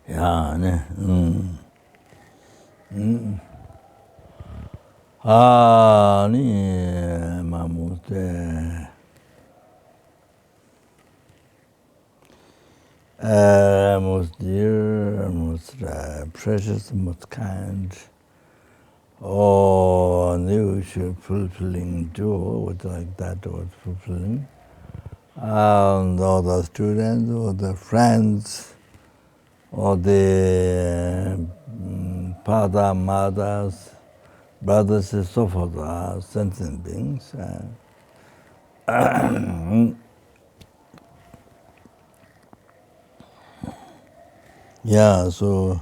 Yeah, ne. Ni mamute. Most dear, most precious, most kind. Oh, new fulfilling joy, what like that was fulfilling. And all the students, all the friends, all the father, mothers, brothers and so forth are sentient beings. Yeah, so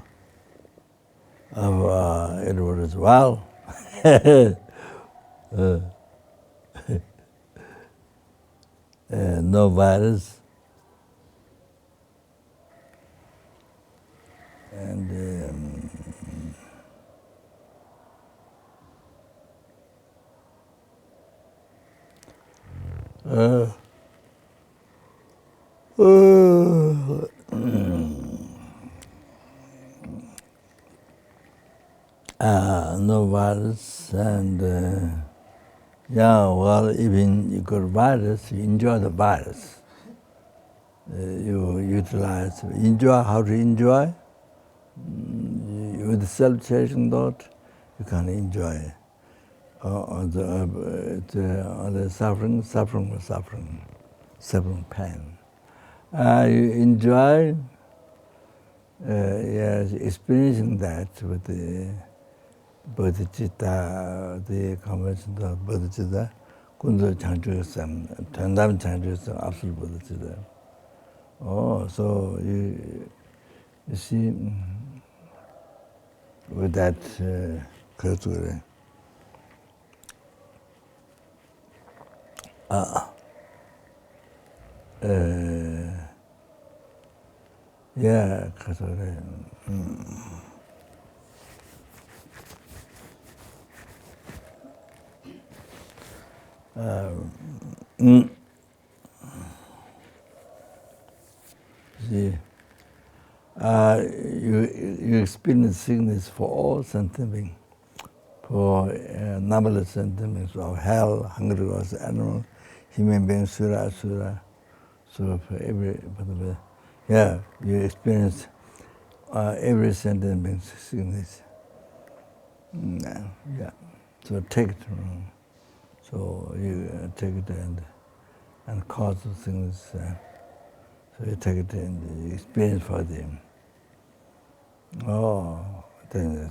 it was well. No virus. And no virus, and yeah, well, even you got virus, you enjoy the virus. You utilize, enjoy how to enjoy. With self-cherishing thought, you can enjoy the suffering, suffering pain. You enjoy, yes, experiencing that with the Bodhichitta, the convention of Bodhichitta, Kunzo Changchusam, Tandam Changchusam, absolute Bodhichitta. Oh, so you see, with that category. Yeah, category. See, you experience sickness for all sentient beings, for numberless sentient beings of hell, hungry ghosts, animal, human beings, sura, asura. So for every, yeah, you experience every sentient being's sickness. Yeah, so take it. So you take it and cause the things. So you take it and you experience for them. Oh, then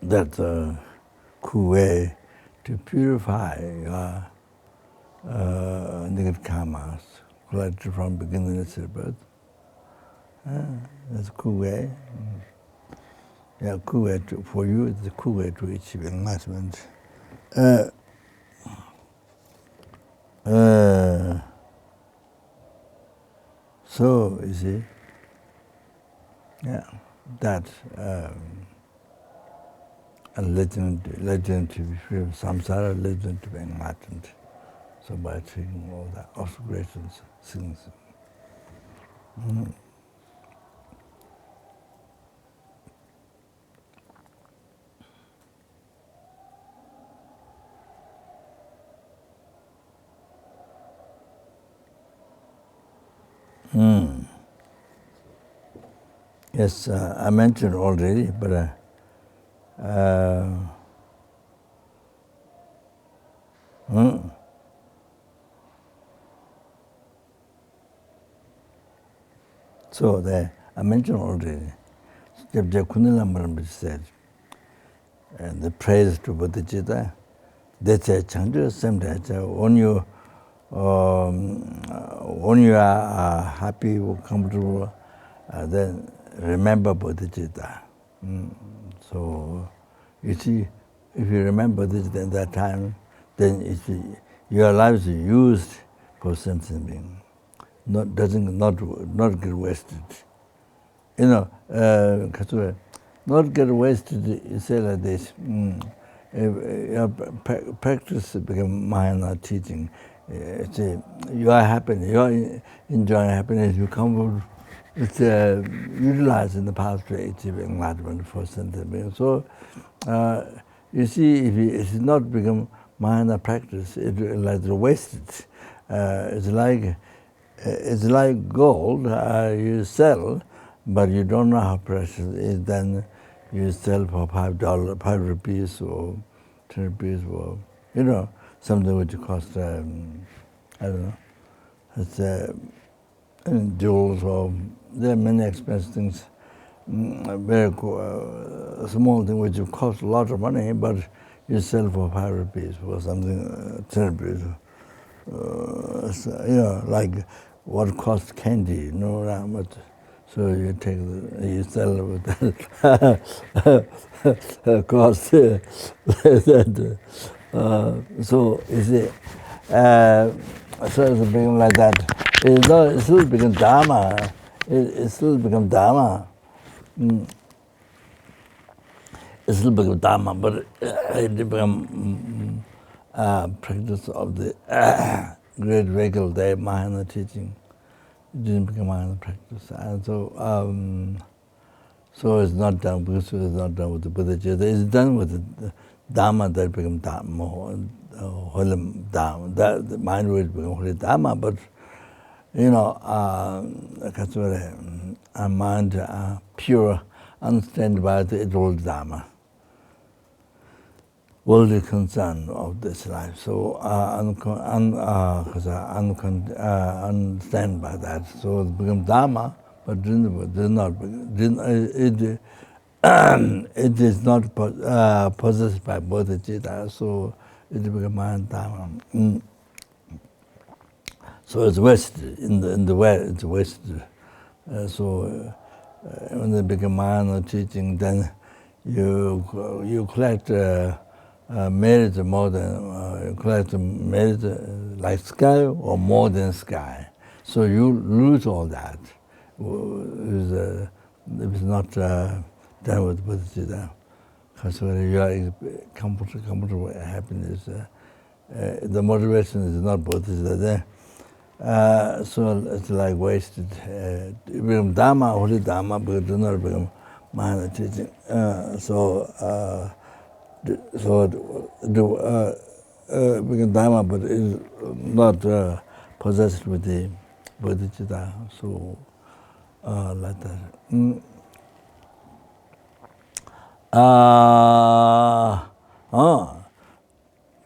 that's a cool way to purify your negative karmas collected from beginningless rebirth. That's a cool way. Yeah, cool way for you. It's a cool way to achieve enlightenment. So you see, yeah, that legend to be free of samsara, legend to be enlightened. So by taking all the obscurations, things. Yes, I mentioned already, but so I mentioned already. Kunila said, and the praise to Bodhichitta. That's a change. Same that when you are happy or comfortable, then remember Bodhichitta. So you see, if you remember this at that time, then your life is used for sentient being. Not get wasted. You know, not get wasted. You say like this. Practice become minor teaching. See, you are happy, you are enjoying happiness, you come with utilizing the path to achieve enlightenment for sentient beings. So, you see, if it is not become minor practice, it will like wasted. It's like gold you sell, but you don't know how precious it is. Then you sell for $5, 5 rupees or 10 rupees, or something which costs I don't know. It's jewels, or there are many expensive things. Very small thing which cost a lot of money, but you sell for 5 rupees for something 10 rupees. Like what costs candy, that much. So you take you sell it with that cost that. So you see, so it's become like that. It still become dharma. It still become dharma. It still become dharma, but it become practice of the great vehicle, the Mahayana teaching. It didn't become Mahayana practice. And so it's not done, because it's not done with the Bodhichitta. It's done with the Dharma that become Dharma, holy Dharma. The mind will become holy Dharma, but our mind pure, understand by the old Dharma. Worldly concern of this life. So understand by that. So it becomes Dharma, but it is not possessed by Bodhichitta, so it becomes Dharma. So it's wasted in the way. It's wasted. When they become Mahayana teaching, then you collect merit more than collect merit like sky or more than sky. So you lose all that. If it's not done with Bodhichitta, because when you are comfortable happiness, the motivation is not Bodhichitta there. So it's like wasted. It becomes Dharma, holy Dharma, but it does not become Mahayana teaching. Become Dharma, but it is not possessed with the Bodhichitta. So like that.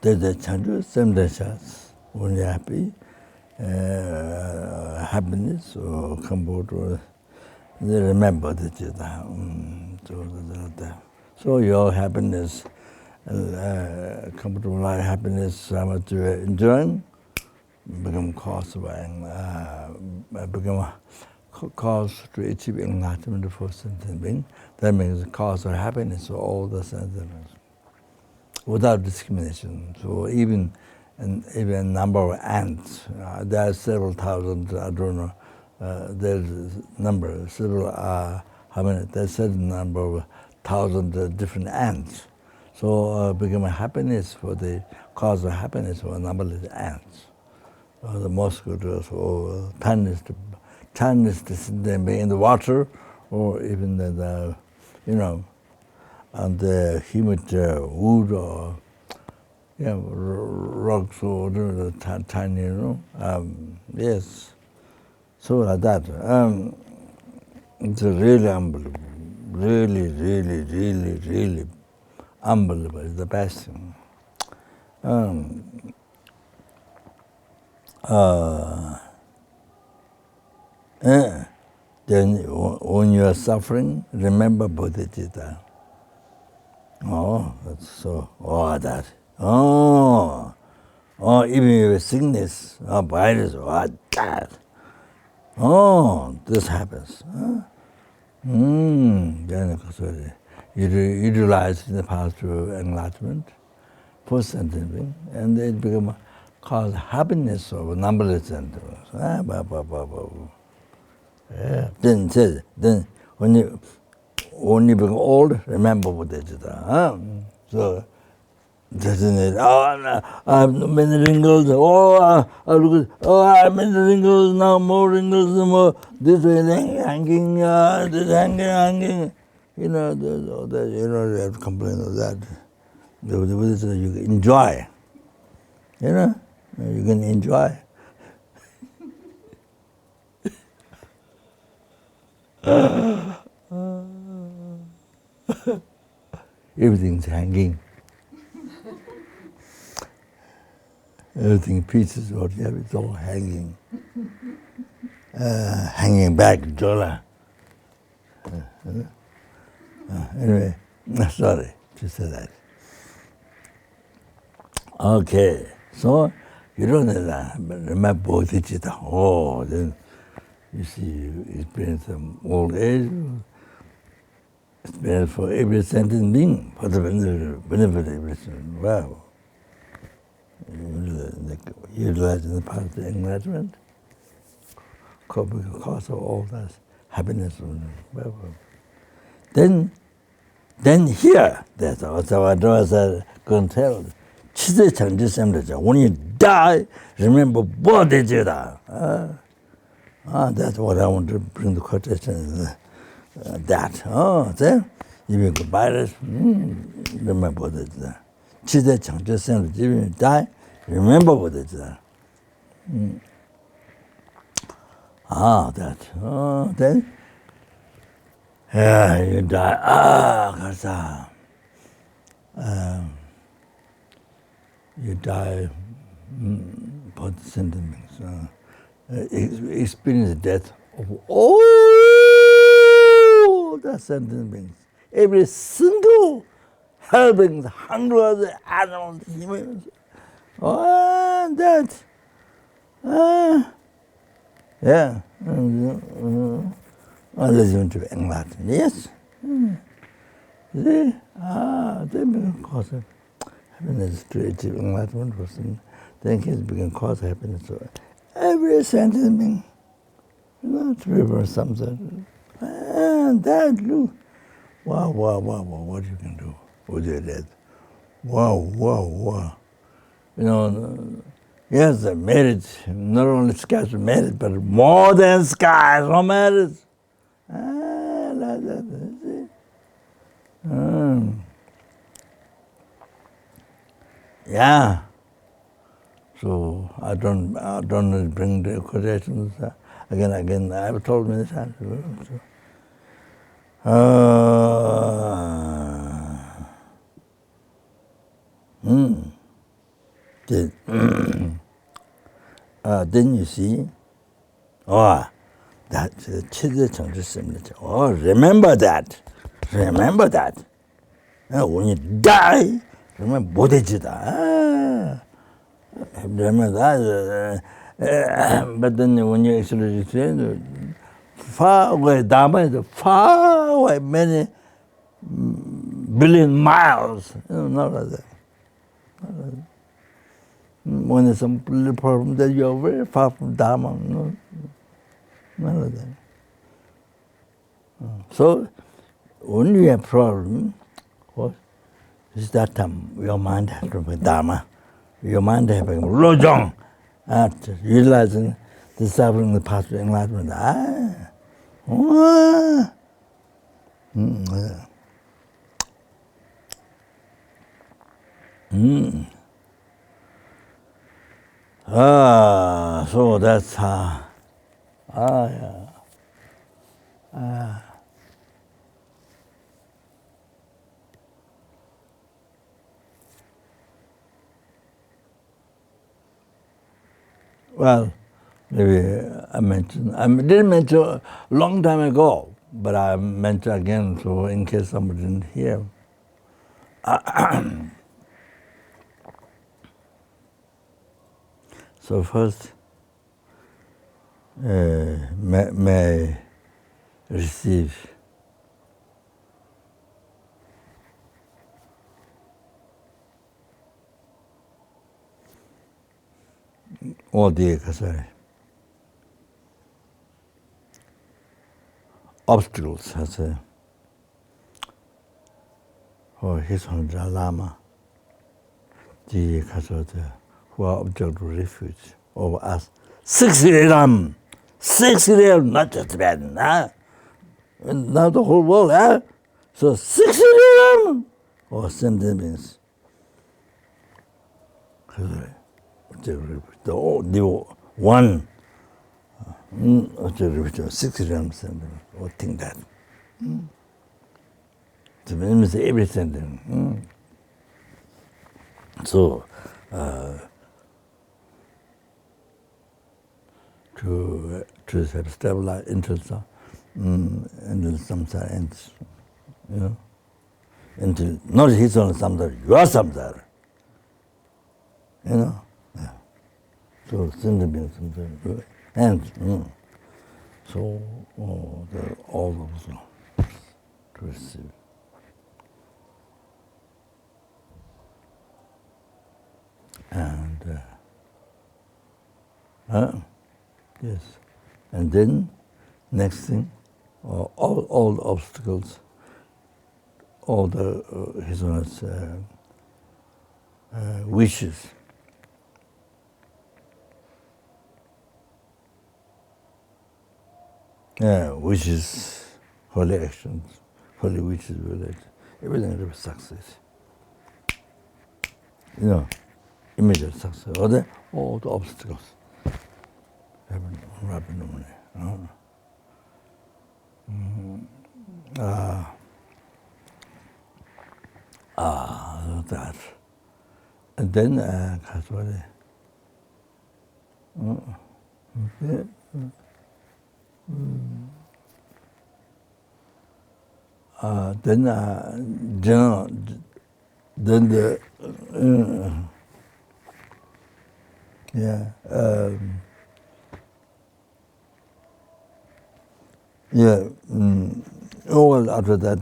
There's a change, same shots when you're happy. Happiness or comfort, or they remember the Chitta. So your happiness, comfortable life, happiness, so much enjoying, become cause to achieve enlightenment for sentient being. That means the cause of happiness for all the sentient beings, without discrimination. So even number of ants, there are several thousand, I don't know, there's number, several, how many, there's certain number of thousand different ants. So become a happiness for the cause of happiness for numberless ants. The mosquitoes, or tiniest them in the water, or even on the humid wood, or rocks, or tiny, yes. So like that. It's really unbelievable. Really unbelievable. It's the best thing. Then when you are suffering, remember Bodhichitta. Oh, that's so. Oh, that. Oh, even with sickness, virus, that. Oh, this happens. Then you utilize the path to enlightenment for sentient being, and it becomes called happiness of numberless sentient beings. Then when you become old, remember Bodhichitta. So doesn't it? Oh, I'm many wrinkles. I'm many wrinkles now. More wrinkles, more. This way hanging. This hanging. You know, all that. You know, you have to complain of that. The Buddha says you enjoy. You know, you can enjoy. Everything's hanging. Everything pieces, what you have, it's all hanging. Hanging back, Jola. Anyway, sorry to say that. Okay, so you don't remember Bodhichitta. Oh, then you see, you experience old age, experience for every sentient being, for the benefit of every sentient. Wow. Utilizing the path of enlightenment, cause of all that happiness. Then here, that's what I was going to tell. When you die, remember Bodhichitta. That's what I want to bring the quotation. That. Then you go by this, remember Bodhichitta. When you die, remember Bodhichitta. That. Then you die. You die for the sentiments. Experience the death of all the sentient beings. Every single helping hundreds of animals, humans. That. Yeah. Unless you want to be enlightened. Yes. See? They become cause of happiness to achieve enlightenment person. Then kids become cause of happiness to every sentient being. To reverse samsara. And that, look. Wow, what you can do with your death. Wow. Yes, the marriage, not only skies marriage, but more than skies for marriage. Like that, see? Yeah. So I don't bring the quotations again. I've told many times. Then you see, that's the remember that. When you die, remember Bodhichitta. Remember that. But then when you actually say, far away, Dharma is far away, many billion miles. Not like that. When there's some little problem, that you're very far from Dharma. No, not like that. So, when you have problem, what is that time your mind has to be Dharma. Your mind has to be Lojong, utilizing the suffering, the path of enlightenment. So that's how. Well, maybe I didn't mention a long time ago, but I mention again, so in case somebody didn't hear. So first, may receive all the obstacles for his Lama the who are object of refuge over us. 60 realm, 60 realm, not just Tibetan, and now the whole world, So 60 realm, or sentient beings. The one, object of refuge, 60 realm sentient beings, or think that. It means every sentient. So, to have stabilized interest and the samsara ends, until not his own samsara, your samsara, Yeah. So, sentient beings samsara ends. So, all those to receive. And yes, and then next thing, all the obstacles, all the his own wishes. Wishes, holy actions, holy wishes, everything will be success. Immediate success. All the obstacles happen. That. And then, then the after that,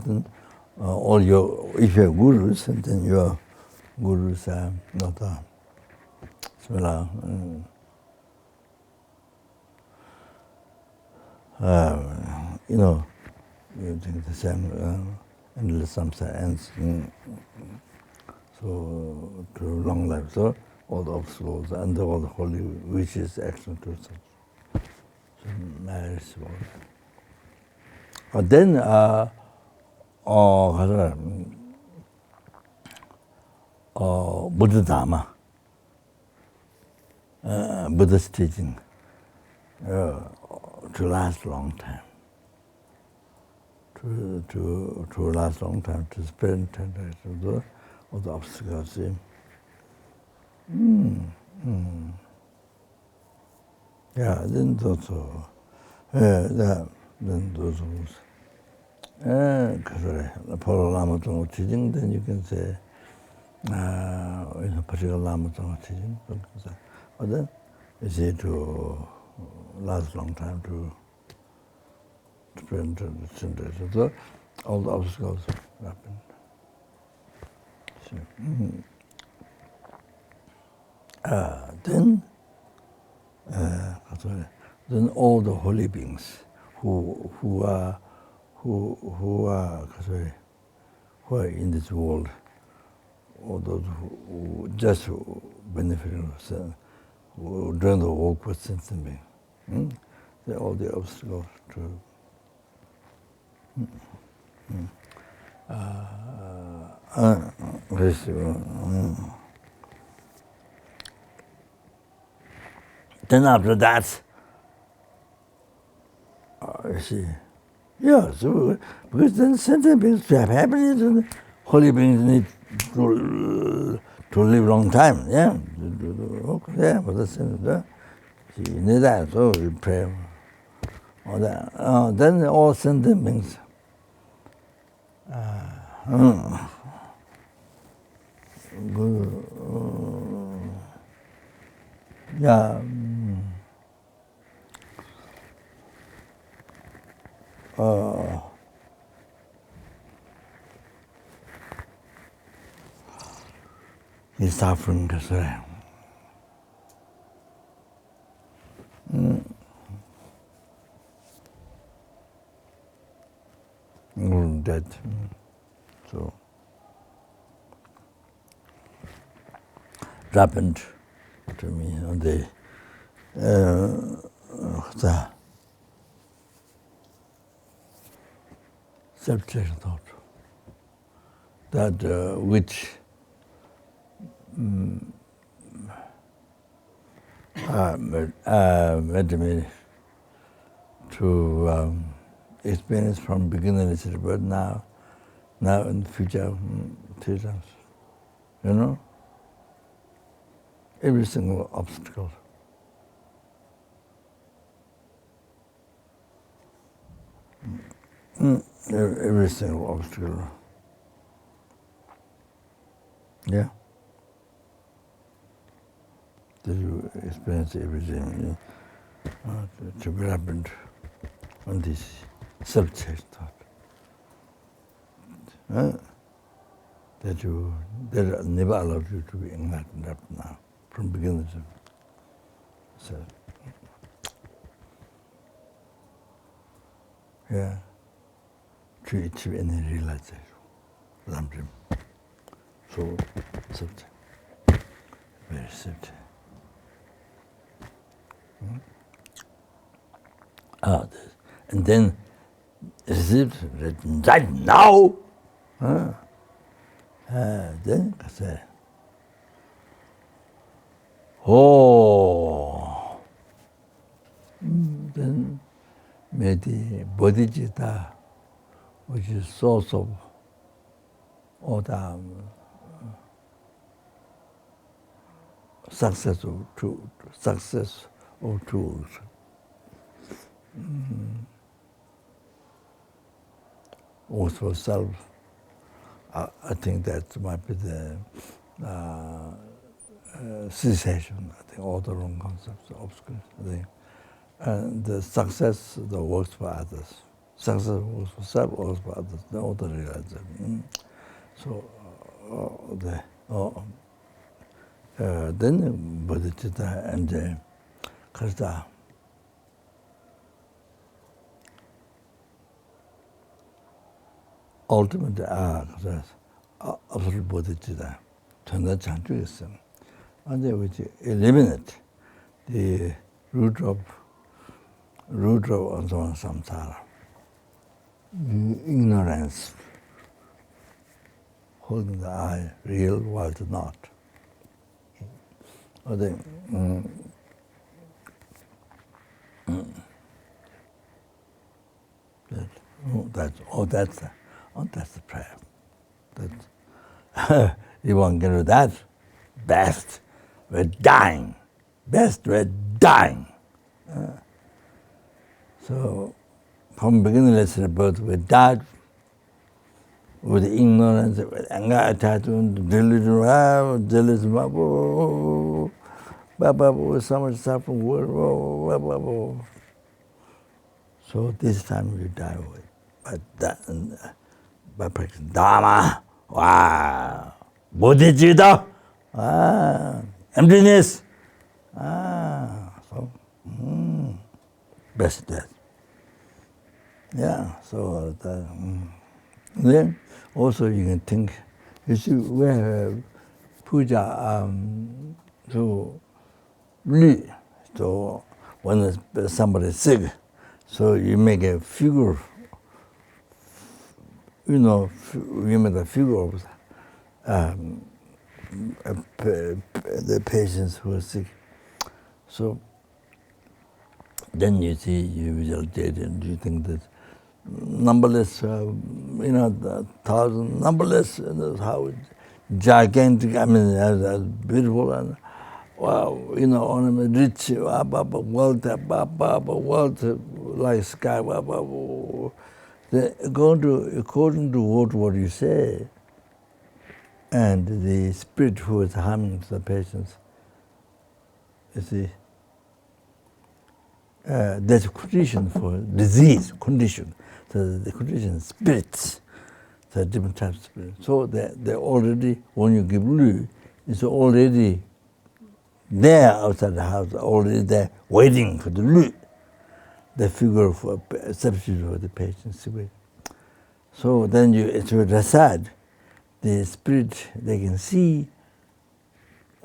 all your, if you have gurus, and then your gurus are not similar. You think the same, and the samsara ends. So, to long life, so all the obstacles and all the holy wishes, action to such. So, marriage. But then, Buddha Dharma, Buddha's teaching, to last a long time. To last a long time, to spend 10 days, all the obstacles. Yeah, then those, then those. Polo Lama teaching, then you can say, particular Lama teaching. But then, you see, to last a long time, to spend 10 days. So all the obstacles happen. So, then all the holy beings who are in this world, all those who just benefit themselves, who don't walk with sentient beings, all the obstacles to Then after that, you see, so because then sentient beings to have happiness, and holy beings need to live long time, but that's it. See, you need that, so you pray. All that. Then all sentient beings. He's suffering because dead. So happened to me on the self-cherishing thought, that which led me to experience from beginningless rebirth now in the future, teachers, you know, every single obstacle. Every single obstacle. Yeah. That you experience everything to be happened on this self-cherishing thought. That never allowed you to be enlightened up now, from beginning to self. Yeah. To achieve any realization. So, self-cherishing. Very self-cherishing. And then received right now. Then I say, then may the Bodhichitta, which is source of all the success of tools. Also self, I think that might be the cessation. I think all the wrong concepts, obscurations. And the success that works for others. Success works for self, works for others. The other realization. So then Bodhichitta and Krishna ultimately absolute Bodhichitta 전자 창조했어. And they would eliminate the root of samsara, ignorance, holding the eye real while it's not. Or that's the prayer. That you want to get rid of that, best, we're dying. Best, we're dying. So, from beginningless rebirth, we died with ignorance, with anger, attachment, delusion, jealousy, so much suffering. So this time you die with, by practicing dharma, wow, Bodhichitta, emptiness, so best death. Yeah, so then also you can think, you see, we have puja to Li. So when somebody is sick, so you make a figure, you make a figure of the patients who are sick. So then you see, you visualize and you think that numberless, thousand, numberless, how gigantic, I mean, as beautiful and wow, ornament, rich, wealth, like sky, according to what you say, and the spirit who is harming the patients, you see, there's a condition for disease, condition. So the condition is spirits, the different types of spirits. So they already, when you give Lu, it's already there outside the house, already there waiting for the Lu, the figure for substitute for the patient's spirit. So then it's reside, the spirit, they can see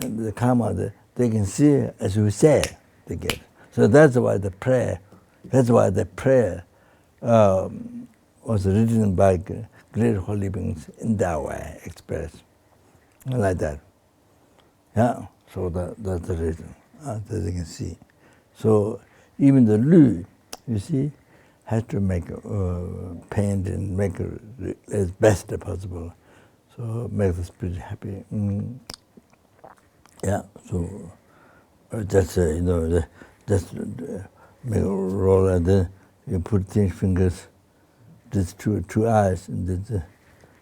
and the karma, they can see as we say, they get. So that's why the prayer was written by great holy beings in that way, expressed like that. Yeah, so that's the reason that they can see. So even the Lu, you see, has to make paint and make it as best possible. So make the spirit happy. Yeah, so just just make a roll and then you put 10 fingers, just two eyes, and then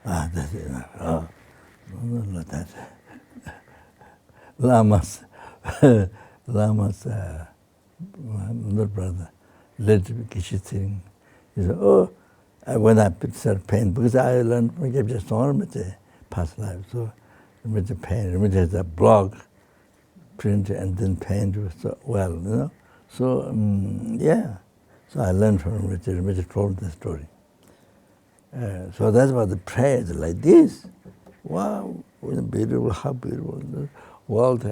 that's it. No, not that. Lama's not brother, led Kishiting. He said, oh, when I started pain, because I learned from just Rinpoche past life, so Rinpoche pain, Rinpoche has a blog, print and then paint so well, So, yeah, so I learned from Rinpoche told the story. So that's why the prayer is like this. Wow, beautiful, how beautiful. The world,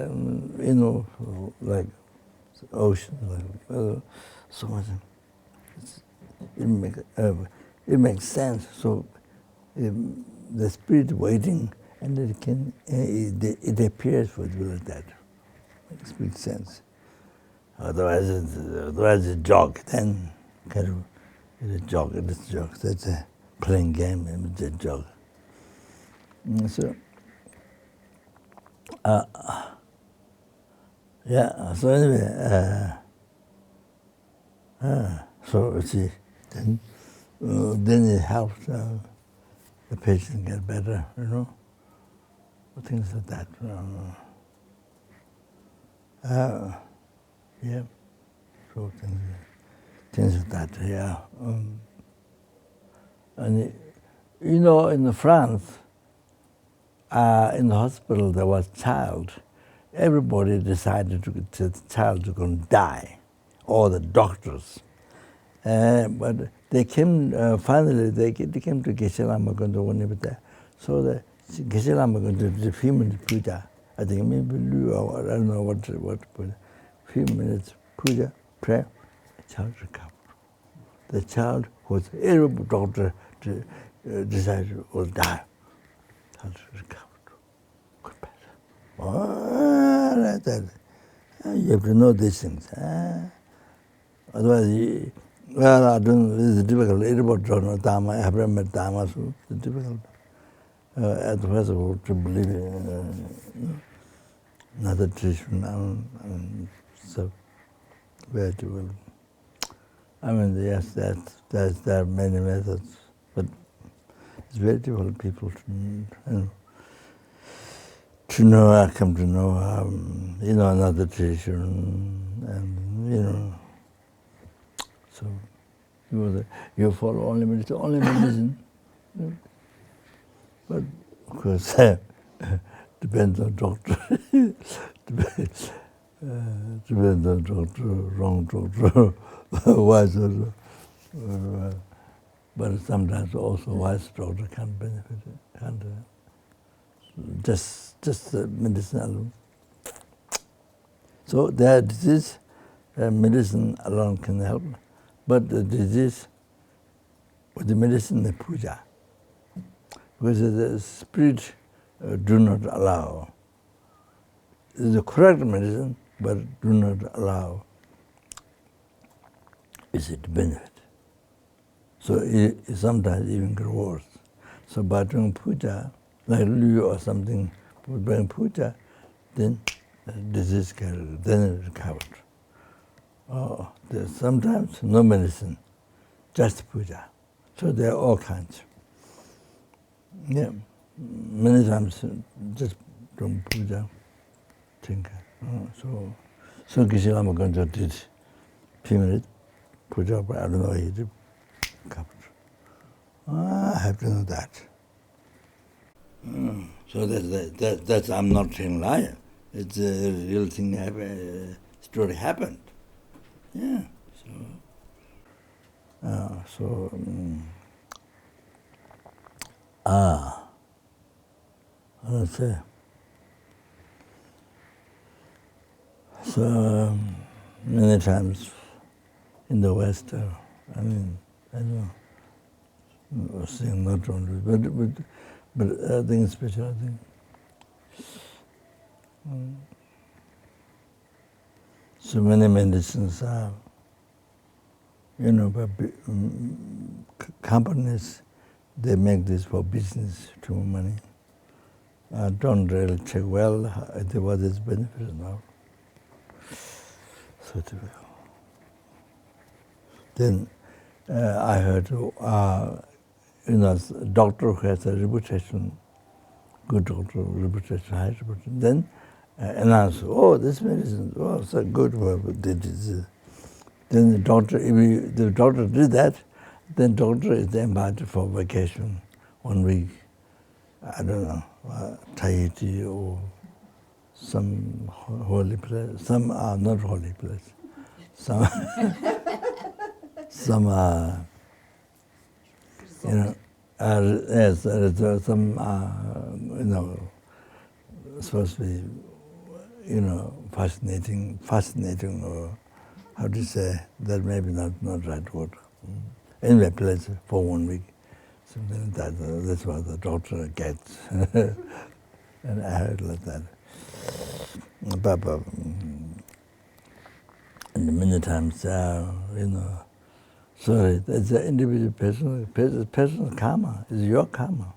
like ocean, like, so much. It makes sense. So the spirit waiting, and it appears for you like that. It makes sense. Otherwise, it's a joke. Then kind of it's a joke. It's a joke. That's a playing game, and it's a joke. So. Yeah. So anyway, so see, then it helps the patient get better, things like that. Yeah. So things like that. Yeah. And in France, in the hospital there was a child. Everybody decided the child was going to die, all the doctors. But they came, finally they came to Geshe Lama Gonto. So the Geshe Lama Gonto did a few minutes puja. I think maybe I don't know what puja. Few minutes puja, prayer, the child recovered. The child was every doctor decided will die. The child recovered. Good better. Oh, like that. You have to know these things. Otherwise, I don't. It's difficult. It's about dharma. I haven't met dharma, so it's difficult. At first, to believe in another tradition, so very difficult. I mean, yes, there are many methods, but it's very difficult people to know. I come to know, another tradition, and so you follow only medicine, but of course depends on doctor. Depends on doctor, wrong doctor, wise doctor. But sometimes also wise doctor can benefit, can't just medicine alone. So their disease, medicine alone can help, but the disease with the medicine, the puja, because the spirit do not allow. It's the correct medicine, but do not allow is it benefit. So it sometimes even gets worse. So by doing puja, like Liu or something, doing puja, then the disease then recovered. There's sometimes no medicine, just puja. So there are all kinds. Yeah, many times just doing puja, think. So Geshe Lama Gonjo did few minutes puja, but I don't know he did recovered. I have to know that. So that's I'm not saying liar. It's a real thing. Story happened. Yeah. Let's say. So many times in the West, I don't know, seeing not only, but I think special, I think. So many medicines are, but companies, they make this for business, to money. Don't really check well what is benefit now. So difficult. Then I heard, doctor who has a reputation, good doctor, reputation, high reputation, then announce, this medicine, so good, then the doctor, if the doctor did that, then doctor is invited for vacation 1 week. I don't know, Tahiti or some holy place. Some are not holy place. Some, some are, yes, some are, supposed to be, fascinating, or how to say, that maybe not right word. Anyway, place for 1 week. Something like that. That's what the doctor gets. And I heard like that. But and many times, sorry, that's the individual person's karma. It's your karma.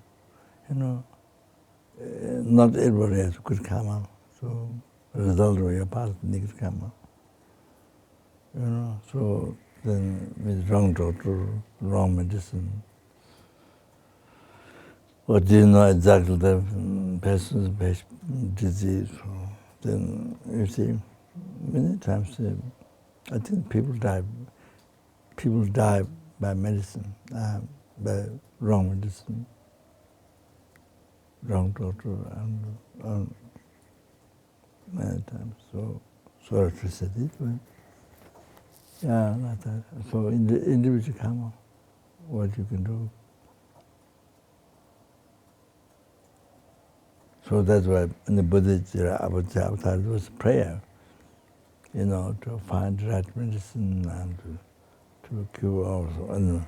Not everybody has good karma. So, result of your past negative karma. So then with wrong doctor, wrong medicine, or didn't know exactly the person's disease. Then you see, many times I think people die by medicine, by wrong medicine, wrong doctor, and many times. So sorry to say it, but yeah, like that. So in the individual karma, what you can do. So that's why in the Bodhichitta avatar there was prayer, to find the right medicine and to cure also. And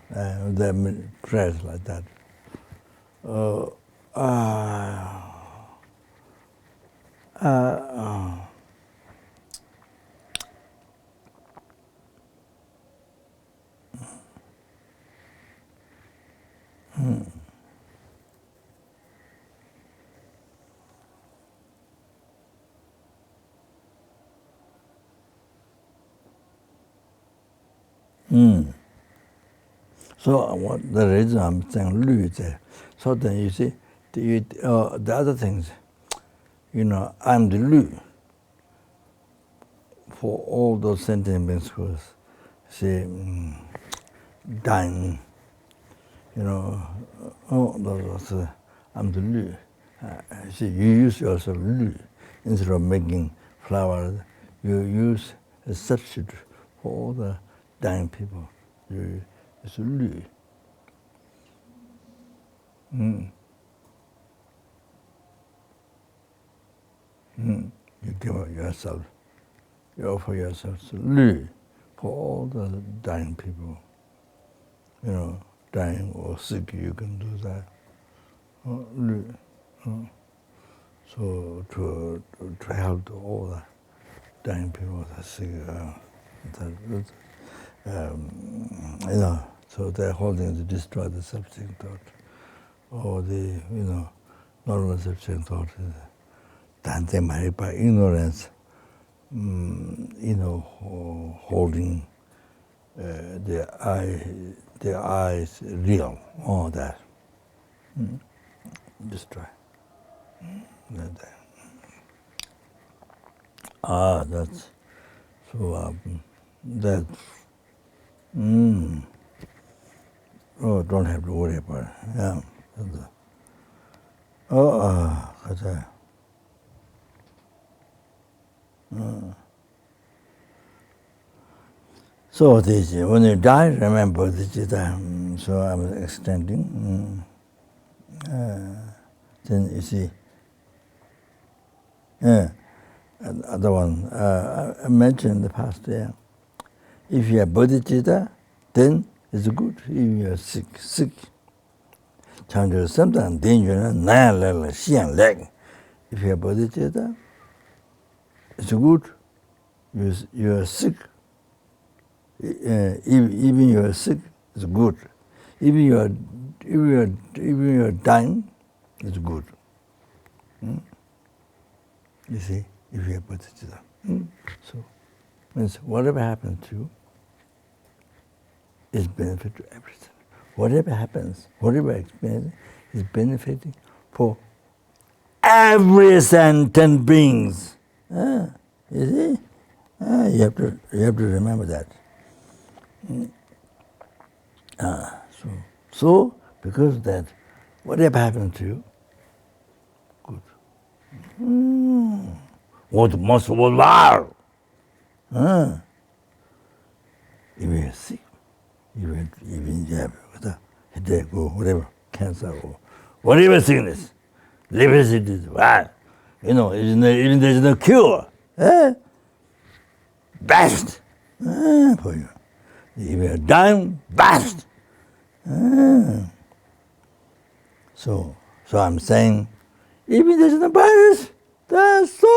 there are prayers like that. So what the reason I'm saying Lu there. So then you see the other things, I'm the Lu for all those sentient beings who say dying, those I'm the Lu. See, you use yourself Lu instead of making flowers. You use a substitute for all the dying people. It's Lu. You give yourself, you offer yourself to Lu for all the dying people. Dying or sick, you can do that. Lu. So to help all the dying people that are sick, so they're holding to destroy the self-cherishing thought, or the, normal self-cherishing thought. Dante married by ignorance, holding the eyes real, all that. Destroy. That's so. That's. Don't have to worry about it. Yeah. So this, when you die, remember Bodhichitta. So I was extending. Then you see, Other one, I mentioned in the past, yeah. If you have bodhicitta, then it's good. If you are sick. Sometimes dangerous, if you have bodhicitta, it's good. You are sick. Even you are sick, it's good. Even you are dying, it's good. You see, if you have bodhicitta. So, means whatever happens to you is benefit to everything. Whatever happens, whatever experience is benefiting for every sentient beings. You see, you have to remember that. So because of that, whatever happens to you, good. What most worthwhile. If you are sick, even you have headache or whatever, cancer or whatever sickness, liver disease, even there's no cure. Best for you. If you are dying, best. So I'm saying, even there's no virus, there's so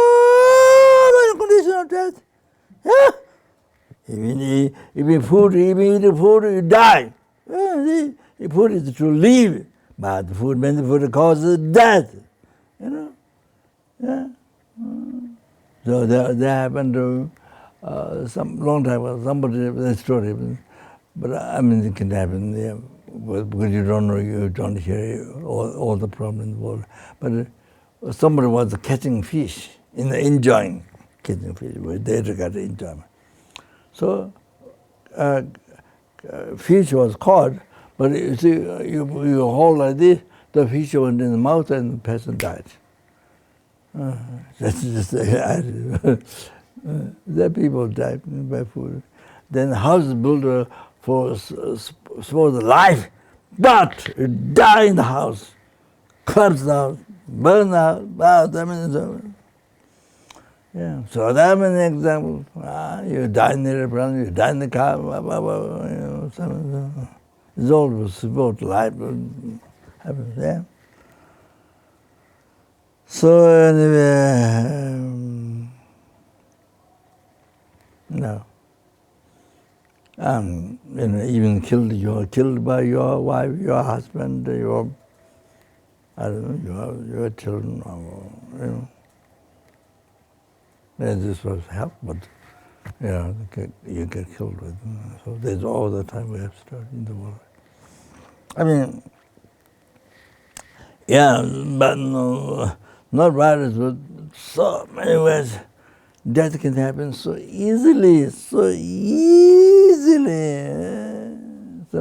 many conditions of death. Even food, you die. The food is to live, but many food causes death. So that happened to some long time ago. Somebody the story, but I mean it can happen. Yeah, because you don't know, you don't hear all the problems. But somebody was catching fish, enjoying catching fish. They regard enjoyment. So fish was caught, but you see, you hold like this, the fish went in the mouth and the person died. That's just that people died by food. Then house builder for the life, but die in the house, collapse out, burn out, yeah. So that is an example. You die in the airplane, you die in the car, it's all about life happens, yeah. So anyway, no. Even killed by your wife, your husband, your children, This was help, but you get killed with them. So there's all the time we have stored in the world. I mean, yeah, but no, not virus, but so many ways death can happen so easily. Some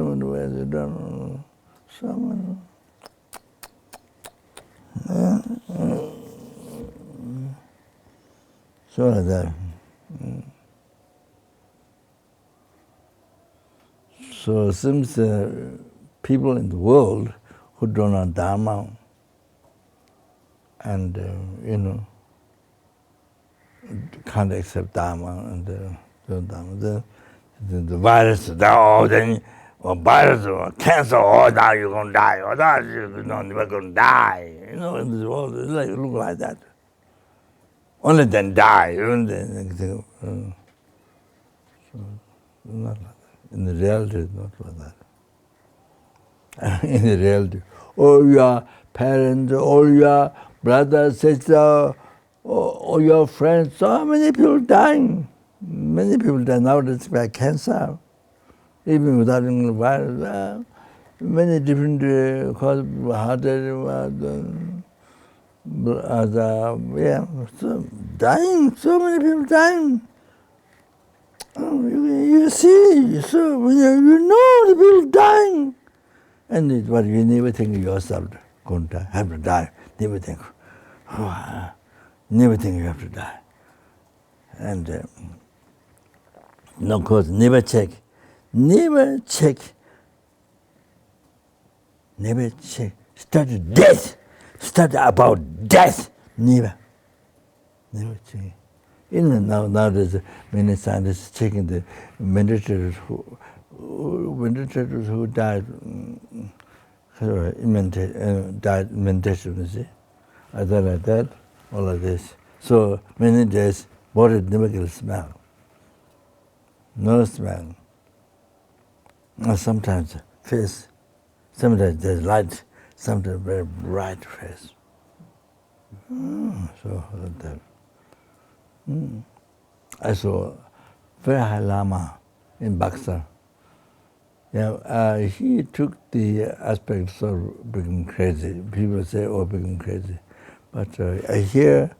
of the ways you don't know. Some so like that. So since people in the world who don't know dharma and can't accept dharma and the virus, then or virus or cancer, now you're gonna die, or that you're never gonna die. In this world, it look like that. Only then die. So, not like that. In the reality, it's not like that. In the reality, all your parents, all your brothers, sisters, all your friends, so many people dying. Many people die nowadays by cancer, even without any virus. Many different causes, heart so dying, so many people dying. You see, so when you know the people dying, and but you never think yourself going to have to die. Never think, never think you have to die. And of course, never check, study death, study about death, never check. Nowadays, many scientists checking the meditators who died died meditation, you see. Either like that or like this. So many days, body never gets smell. No smell. And sometimes face, sometimes there's light, sometimes very bright face. So like that. I saw very high Lama in Baksa. Yeah, he took the aspects of becoming crazy. People say, oh, becoming crazy. But I hear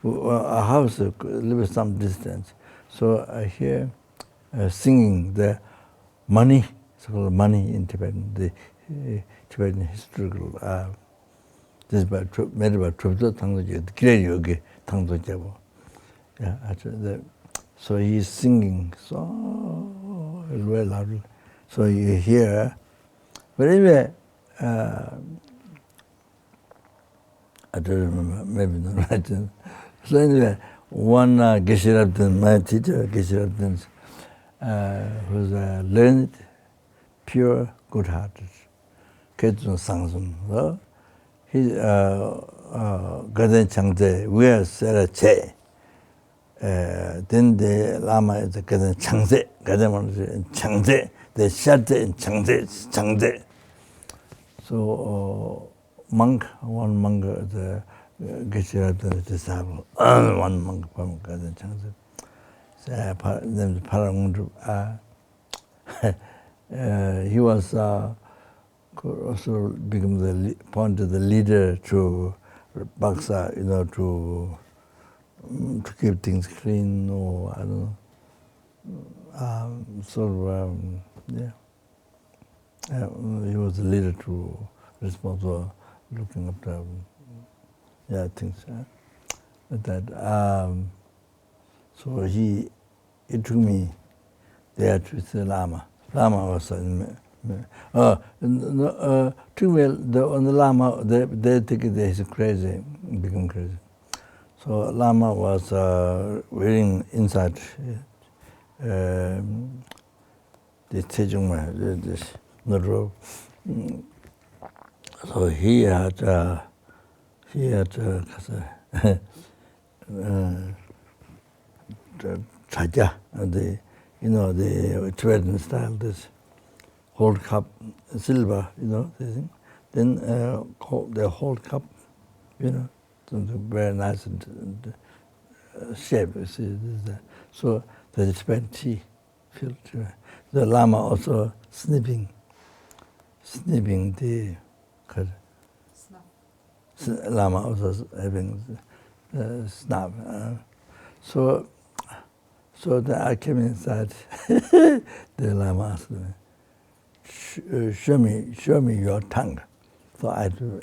a house lives some distance. So I hear singing the money, it's called money in Tibetan, the Tibetan historical. This is made by Trubzo Tangdoje, the Kire Yogi Tangdoje. Yeah, so he's singing so very loudly. So you hear, but anyway, I don't remember, maybe not right. So anyway, one Geshe Rabden, my teacher, Geshe Rabden, who's learned, pure, good-hearted, Ketsun Sangsun. So he Gaden Changze, we are Sarah Che. Then the Lama is the Gaden Changze, Gaden Monastery Changze. They shut in Changze. So one monk, the Geshe Rabden's disciple, one monk from Gaden Changze. Named Parangundu. He was also become appointed the leader to Baksa, to keep things clean, or I don't know, he was the leader to responsible looking after things like that. So he took me there to see Lama. Lama was took me on the Lama. They think he's crazy, become crazy. So Lama was wearing inside the Tejungma, the robe. So he had chaja, the Tibetan style, this whole cup, silver, this thing. Then the whole cup, very nice and shape. See, so the Tibetan tea filled. The Lama also sniffing the Lama also having snuff. So then I came inside. The Lama asked me, show me your tongue. So I had to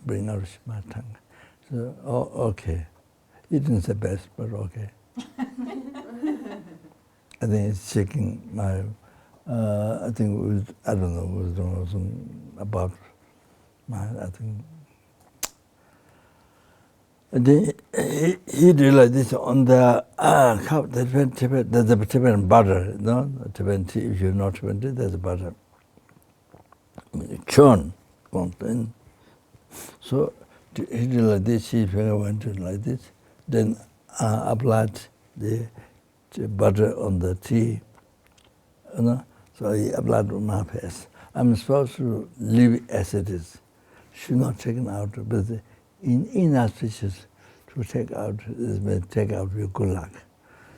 bring out my tongue. So, okay. He didn't say best, but okay. I think it's checking my, I think it was, I don't know, wisdom about my, I think. And then he realized this on the cup, there's a Tibetan butter, Tibetan tea, if you know Tibetan tea, there's a butter. Churn, in. So he did like this, his finger went in like this, then applied the butter on the tea, so he applied on my face. I'm supposed to leave as it is, should not take it out, but inauspicious to take out your good luck.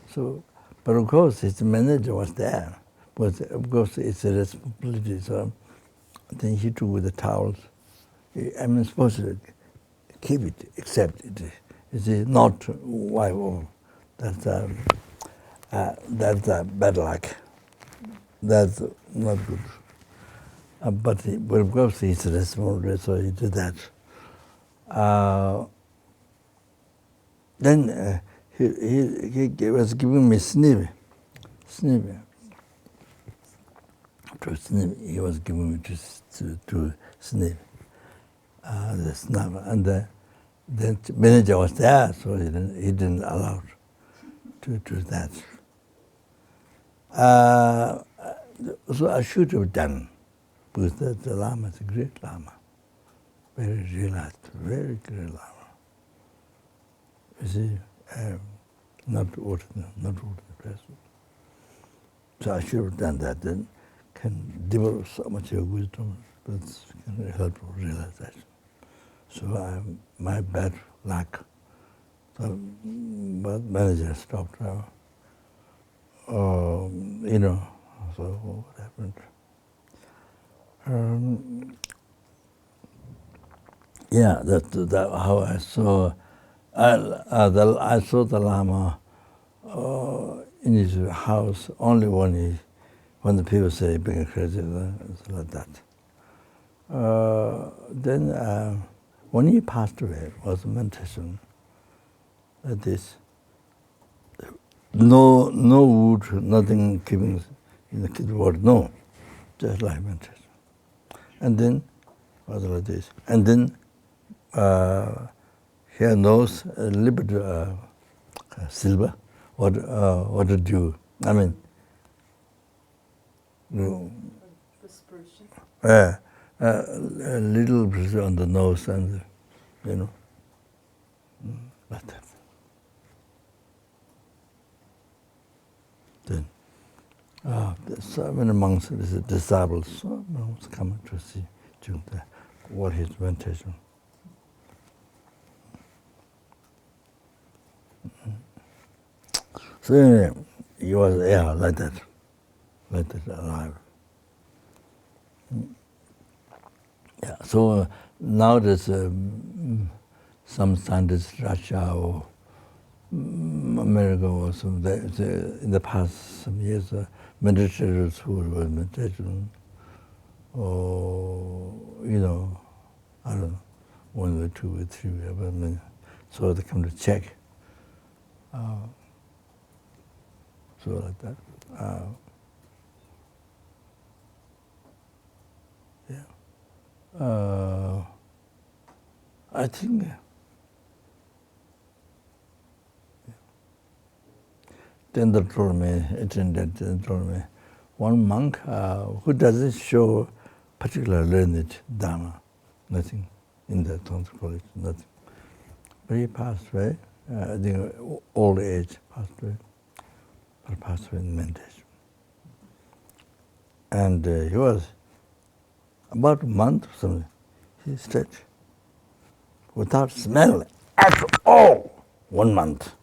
So, but of course his manager was there, but of course it's a responsibility, so then he took with the towels. I'm supposed to keep it, accept it. It is not wife. That's bad luck. That's not good. But of course he's responsible, so he did that. Then he was giving me sniff. To sniff, he was giving me to sniff. The snuff, and the manager was there, so he didn't allow it. to do that. So I should have done, because the Lama is a great Lama, very relaxed, very great Lama. You see, not ordinary person. So I should have done that. Then can develop so much of wisdom that can help realization. So my bad luck. So, but manager stopped. So what happened? That's how I saw. I saw the Lama in his house only when the people say being crazy, it's like that. Then when he passed away, it was meditation like this. No wood, nothing keeping in the kid word, no, just like meditation. And then was like this. And then here knows a little bit silver, what to do. I mean, dispersion. A little bit on the nose and, like that. Then, there's so many monks, disabled, so many monks coming to see what his meditation. So anyway, he was like that alive. Yeah. So now there's some scientists, Russia or America or some. In the past some years, meditators who were meditation, or I don't know, 1 or 2 or 3, whatever. So they come to check. So like that. I think then they told me, one monk who doesn't show particular learned dharma, nothing in the Tantra college, nothing. But he passed away, I think old age passed away. But passed away in meditation. And he was about a month or something. He stayed without smell at all. 1 month.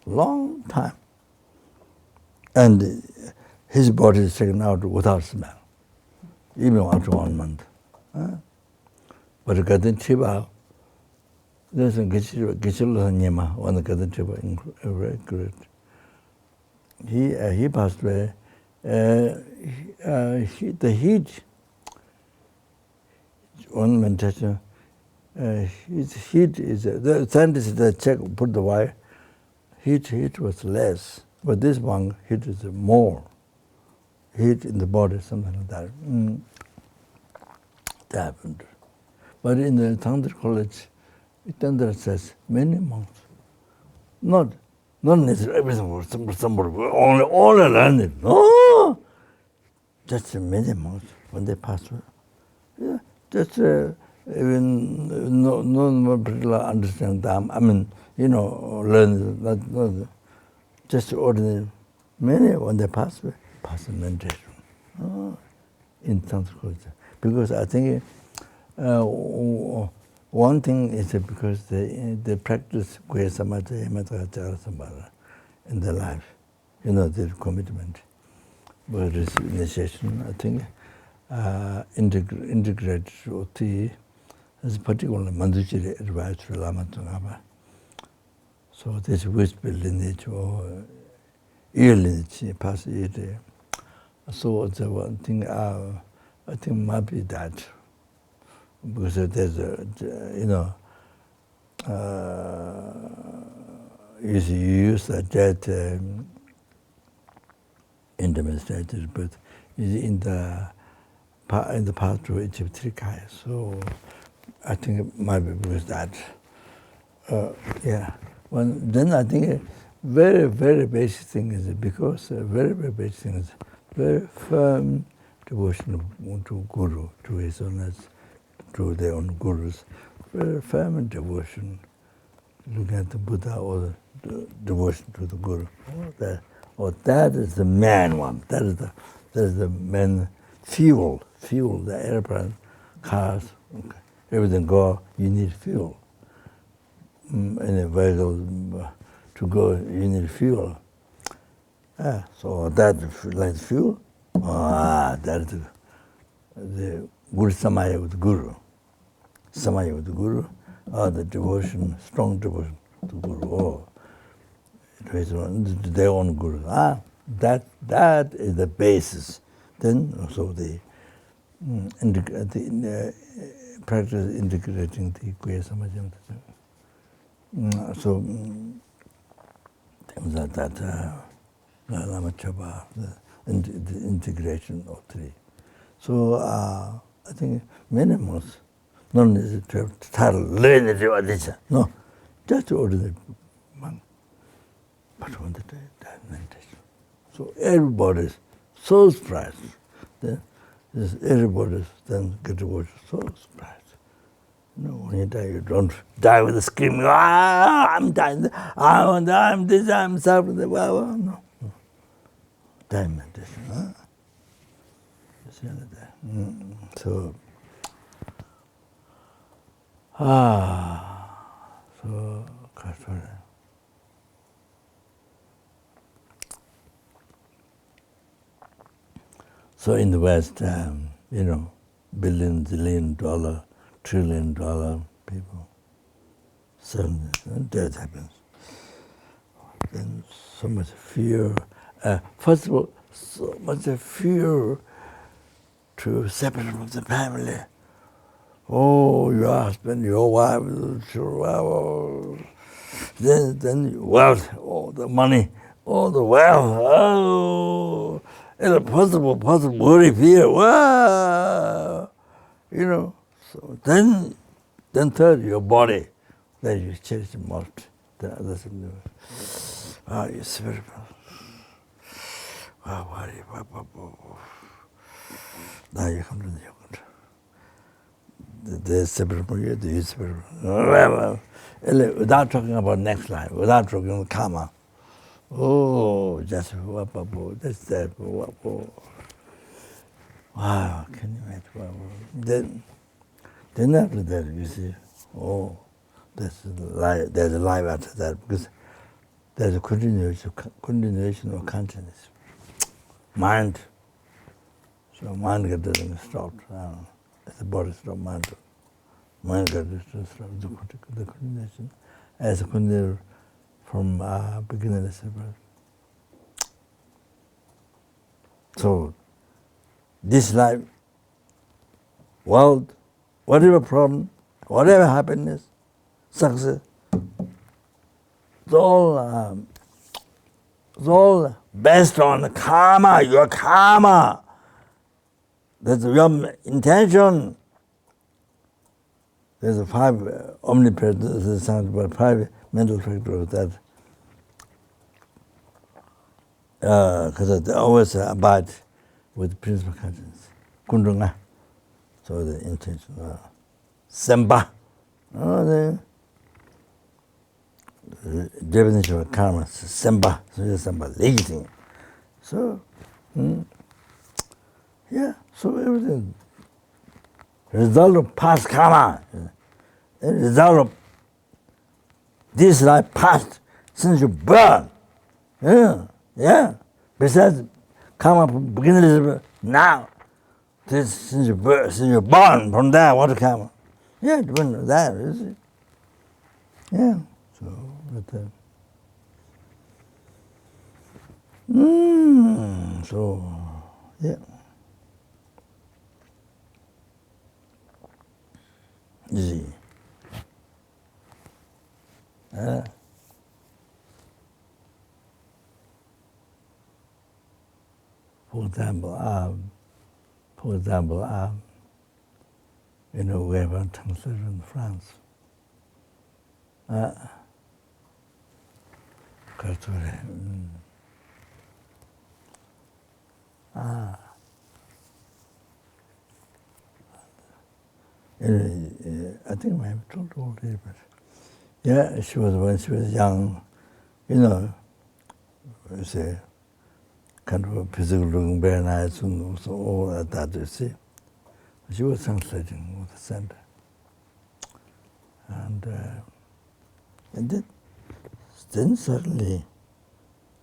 Long time. And his body is taken out without smell, even after 1 month. But Gaden Chiba, there's a Gichilo Nyema, one of Gaden Chiba, very great. He passed away. The heat on meditation, his heat is the scientists that check put the wire. Heat was less, but this one heat is more. Heat in the body, something like that. That happened. But in the Tantra college, Tantra says many monks, not necessarily everything for somebody, all learned it. No! Just many monks, when they pass away. Yeah, just even no particular understand Dharma. I mean, learn, not just ordinary. Many, when they pass away, pass in meditation. In Tantra culture. Because I think one thing is because they practice Guya Samadhi, Himatagachara Sambhara in their life, their commitment. But this initiation, I think, integrated OT, as particularly Manduchiri advice to Lama Tsongkhapa. So this whisper lineage or ear lineage, past ear. So the one thing, I think might be that. Because there's you use that in the meditation, but in the part to Egypt 3 Kaya. So I think it might be because that. Then I think very, very basic thing is because very, very basic thing is very firm devotion to Guru, to his owners, to their own Gurus. Very firm devotion. Look at the Buddha or the devotion to the Guru. That is the main one. That is the main fuel. Fuel, the airplane, cars, okay. Everything go, you need fuel. In a vehicle to go, you need fuel. So that like fuel, that is the Guru Samaya with Guru. Samaya with Guru, the devotion, strong devotion to Guru. Their own Guru. That is the basis. Then also the practice integrating the Kuya Samajam. So things like that, Lama Chaba, the integration of three. So I think many monks, not necessarily to have title, learn the Bodhichitta. No, just ordinary monk. But when they do that meditation. So everybody's so surprised. Everybody's then get to watch so surprised. No, when you die, you don't die with a screaming, I'm dying, I'm this, I'm suffering. No. Die meditation. So, so in the West, billion, zillion dollar, trillion dollar people, and death happens. Then so much fear. First of all, so much fear to separate from the family. Oh, your husband, your wife, then wealth, all the money, all the wealth. Oh, impossible, worry, fear. Wow, So then third, your body, that you cherish the most. The others, you spiritual. Worry, now you come to the yoga. The separate from you, the separate. Without talking about next life, without talking about karma. Oh, just that's that. Wow, can you imagine? Then after that, you see, there's a life after that, because there's a continuation of consciousness. Mind. So mind doesn't stop. The body stops, mind. Mind doesn't stop. The continuation as a continuation from beginningless. So this life, world, whatever problem, whatever happiness, success, it's all based on karma, your karma. That's your intention. There's a 5 omnipresent, 5 mental factors that because they always abide with principal consciousness. Kundunga. So the intention. Semba. The definition of karma is semba. So semba, leading. So, so everything. Result of past karma. Result of this life past since you burn. Besides karma from beginningless now. This since you're born from there, what karma? Depending on that, is it? So easy. For example, we have a translator in France. 그렇죠, 그래. I think I have told already, but yeah, she was when she was young, you know, say kind of physical looking very nice and so all that you see. She was translating with the center. And then suddenly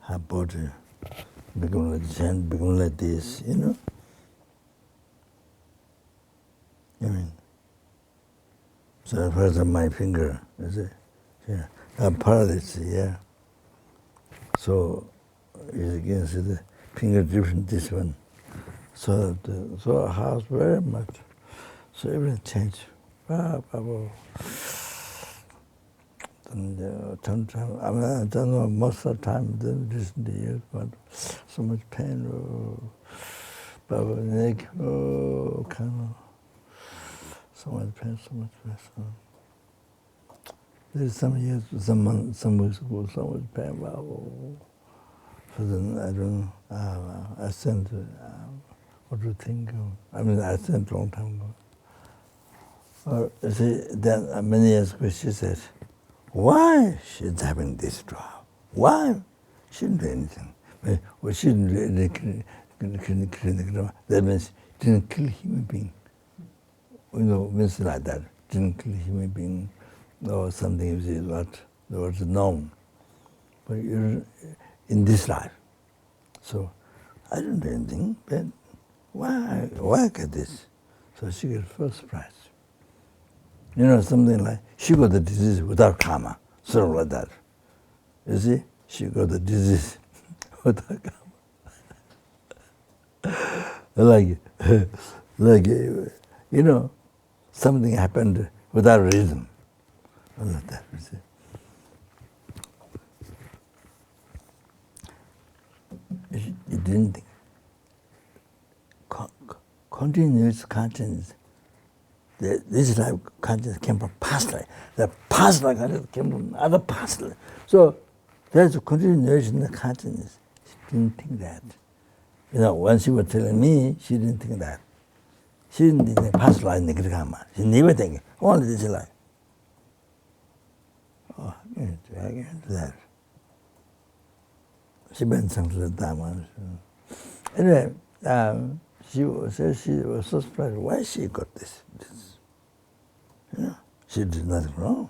her body became like this, hand became like this, you know. I mean, so first my finger, you see, yeah, paralysis, yeah. So you can see the finger different, this one. So so house very much. So everything changed. And sometimes, I mean, I don't know, most of the time, the recent years, but so much pain, neck, kind of, so much pain, so much pain. So. There's some years, some weeks ago, so much pain, So then I don't know, I sent, what do you think? I mean, I sent a long time ago. Or, see, then many years ago, she said, why she's having this job? Why? She didn't do anything. Well, she didn't do that means didn't kill human being. You know, means like that. Didn't kill human being or something which is what was known. But you're in this life. So I didn't do anything, but why get this? So she got first prize. You know, something like, she got the disease without karma, sort of like that. You see, she got the disease without karma. like, you know, something happened without reason. Like that, you see. You didn't think. Continuous consciousness. This life consciousness came from past life. The past life consciousness came from other past life. So there's a continuation of consciousness. She didn't think that. You know, when she was telling me, she didn't think that. She didn't think past life negative karma. She never think only this life. Oh, I can't do that. She went to the dharma. Anyway, she was so surprised why she got this. You know, she did nothing wrong.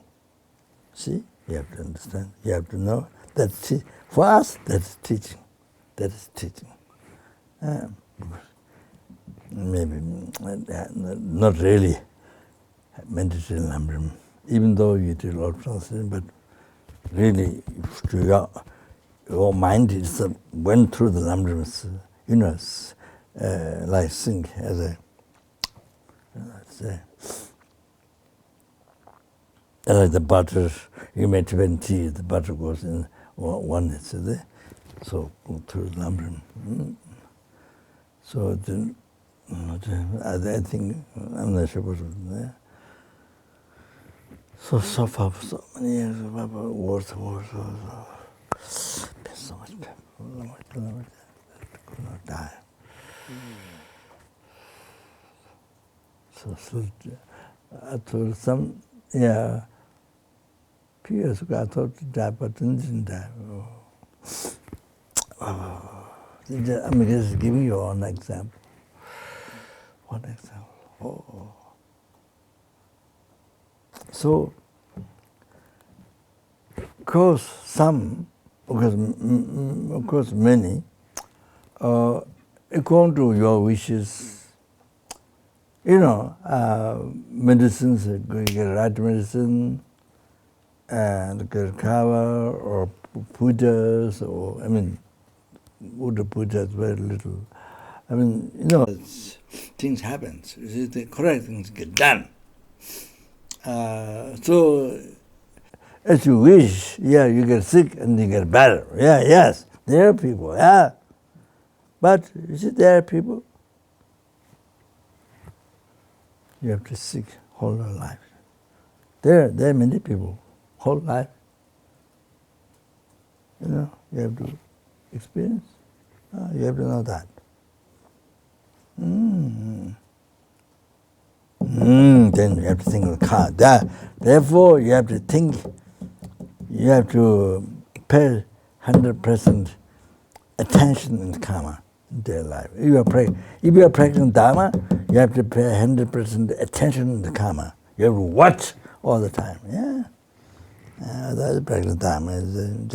See, you have to understand. You have to know that for us, that's teaching. That is teaching. Maybe not really meditation Lamrim, even though you did a lot of translation, but really, your mind is went through the Lamrims, you know, like sink as a, like the butter, you make 20, the butter goes in one, it's there. So go through the Lamrim. So then, I think, I'm not sure what was there. So far for so many years, words. So much pain, could not die. So I told some, few years ago I thought to die, but didn't die. I'm just giving you one example. One example. So, of course many, according to your wishes, you know, medicines, you get right medicine, and get cover, or pujas, or, I mean, Buddha pujas very little. I mean, you know, things happen. The correct things get done. So, as you wish, you get sick and you get better. Yes, there are people, But, you see, there are people, you have to seek whole life. There are many people, whole life. You have to experience. You have to know that. Then you have to think of the karma. Therefore, you have to think. You have to pay 100% attention in karma in their life. If you are practicing dharma, you have to pay 100% attention in the karma. You have to watch all the time. Yeah. That's practicing dharma. Is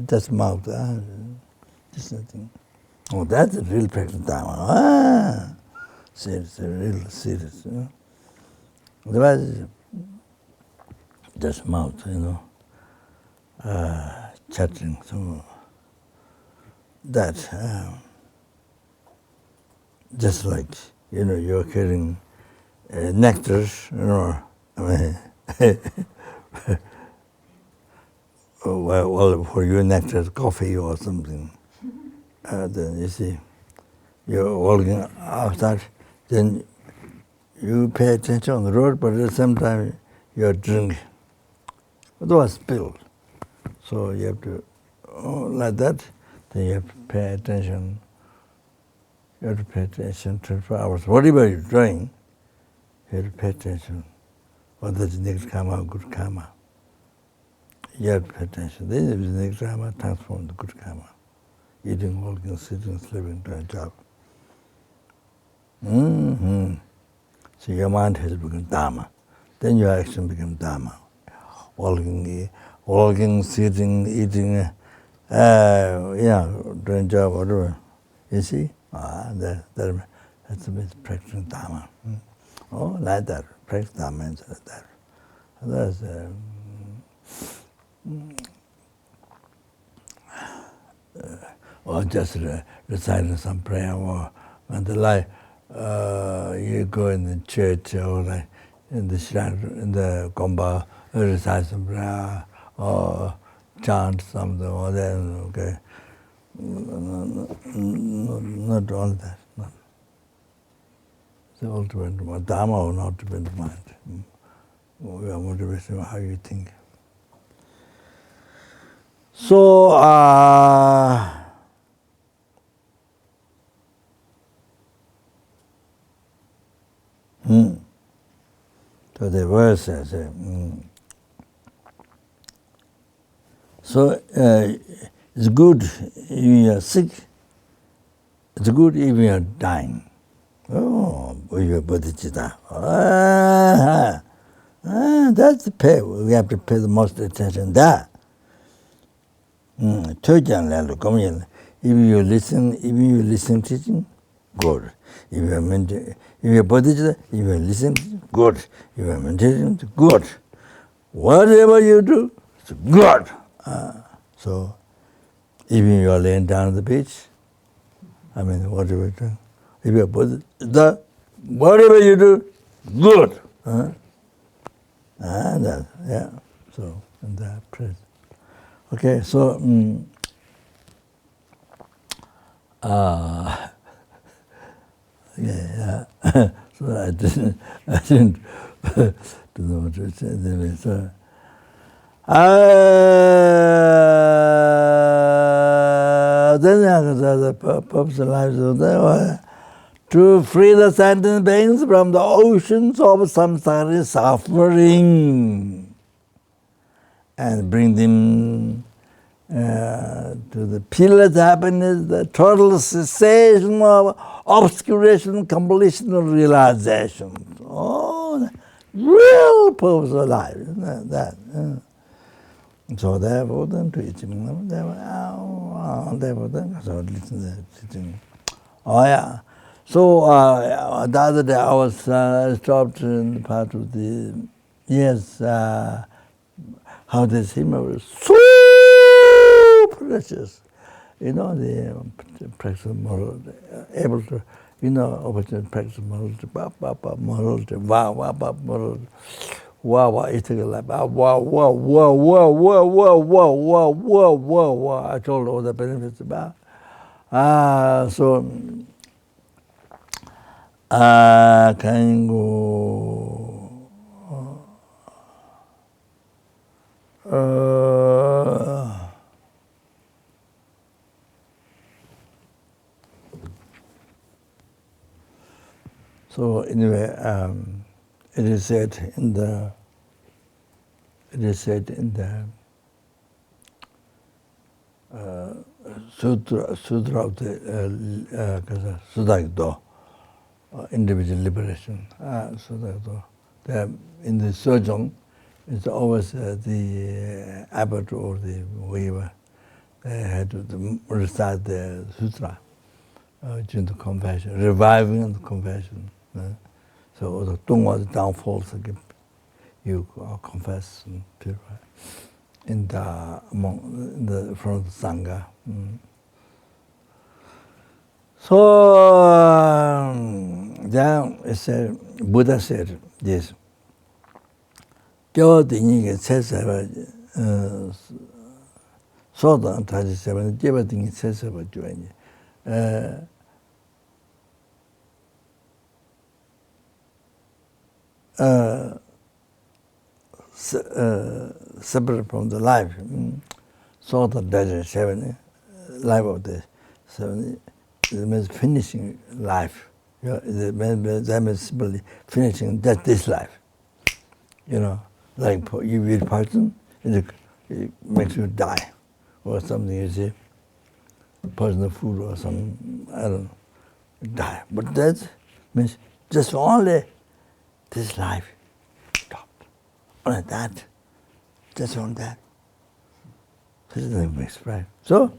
just mouth. Just nothing. Oh, that's a real practice dharma. Serious, real serious. Otherwise, just mouth, chattering. So that, just like, you're carrying nectar, well, for you nectar, coffee or something. Then you see, you're walking outside, then you pay attention on the road, but at the same time you're drinking. Otherwise spilled. So you have to, like that, then you have to pay attention. You have to pay attention 24 hours. Whatever you're doing, you have to pay attention. Whether it's negative karma or good karma. You have to pay attention. Then if it's negative karma, transform the good karma. Eating, walking, sitting, sleeping, doing a job. So your mind has become dharma. Then your action becomes dharma. Walking, sitting, eating, doing job, whatever. You see? That's the best practicing dharma. Oh, like that. Practice dharma means like that. That's or just reciting some prayer, or when the life you go in the church or like in the shrine, in the gomba, recite some prayer or chant something, or then okay. Not all that. No. The ultimate dharma or not depend on mind. We are motivated by how you think. So so the verse says, so it's good if you are sick, it's good if you are dying. Oh, you are bodhichitta. That's the pay. We have to pay the most attention there. If you listen teaching, good. If you are bodhichitta, if you are listening, good. If you are meditating, good. Whatever you do, it's good. So, even you are laying down on the beach, whatever you do, if you are bodhichitta, whatever you do, good. So, and that praise. Okay, so so I didn't know what to say. So then the purpose of life is to free the sentient beings from the oceans of samsara suffering and bring them to the peerless happiness, the total cessation of obscuration, completion of realization. Oh, the real purpose of life, isn't that? So therefore, then teaching them, therefore, then, so listen to the teaching. Oh yeah. So the other day I was stopped in part of the how this hymn was so precious. The practice of moral, able to, opportunity practice moral, moral, moral, ethical life, I told all the benefits about. So can go. So anyway, it is said in the sutra of the Sudakdo, individual liberation. Sudakdo. In the Sojong, it's always the abbot or the weaver. They had to recite the sutra during the compassion, reviving the compassion. So the Dongwa downfalls, you confess and purify in the front of the Sangha. So then it said, Buddha said this. Kyo dingi che seba soda taji seba jeba dingi che seba juani. Separate from the life. Sort of daji seven, life of the seven, it means finishing life. That means simply finishing just this life. You know, like you eat poison, it makes you die, or something, you see, poison food or some, I don't know, die. But that means just only this life stopped. Only that, just on that. This is the makes right. So,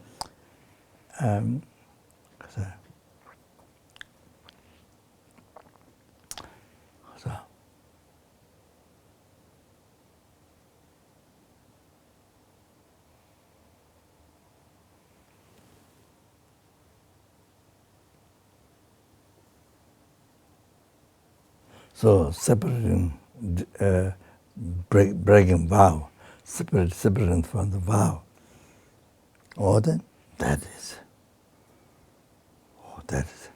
so separating, breaking vow, separating from the vow. Order, that is. Oh, that is.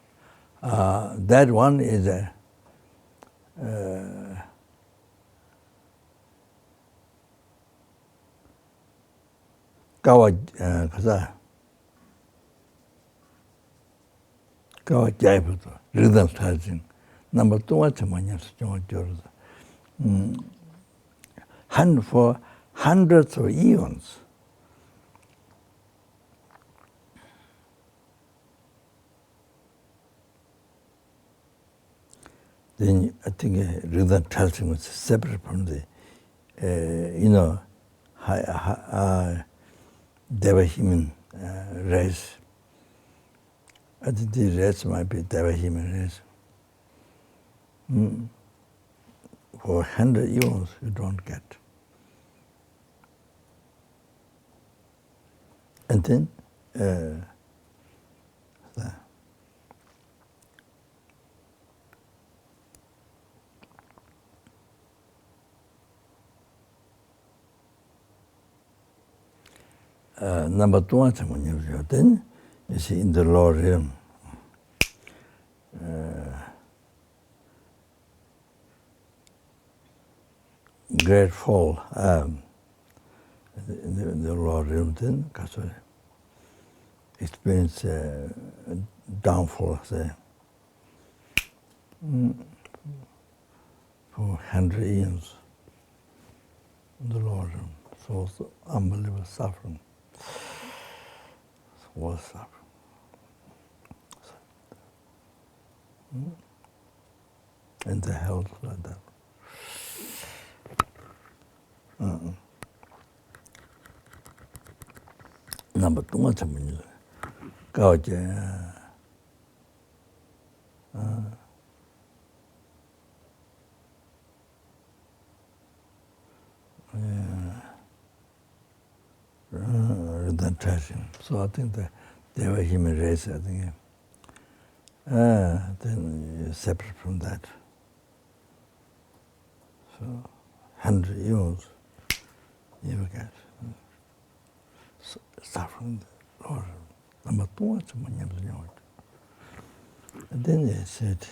That one is a kawa jaiputo, rhythm touching. Number two, what's a manyas, for hundreds of eons. Then I think rhythm touching was separate from the, Devahiman race. I think the race might be Devahiman race. For 100 eons, you don't get. And then, number two, then you see in the lower realm, great fall in the lower realm, then experience downfall there for 100 years in the lower realm. So unbelievable suffering. Was suffering. And the health like that. Number two, what's happening? Rhythm touching. So I think they were human race, I think. Then you're separate from that. So 100 years, you will get suffering. Number two, what's happening? And then they said,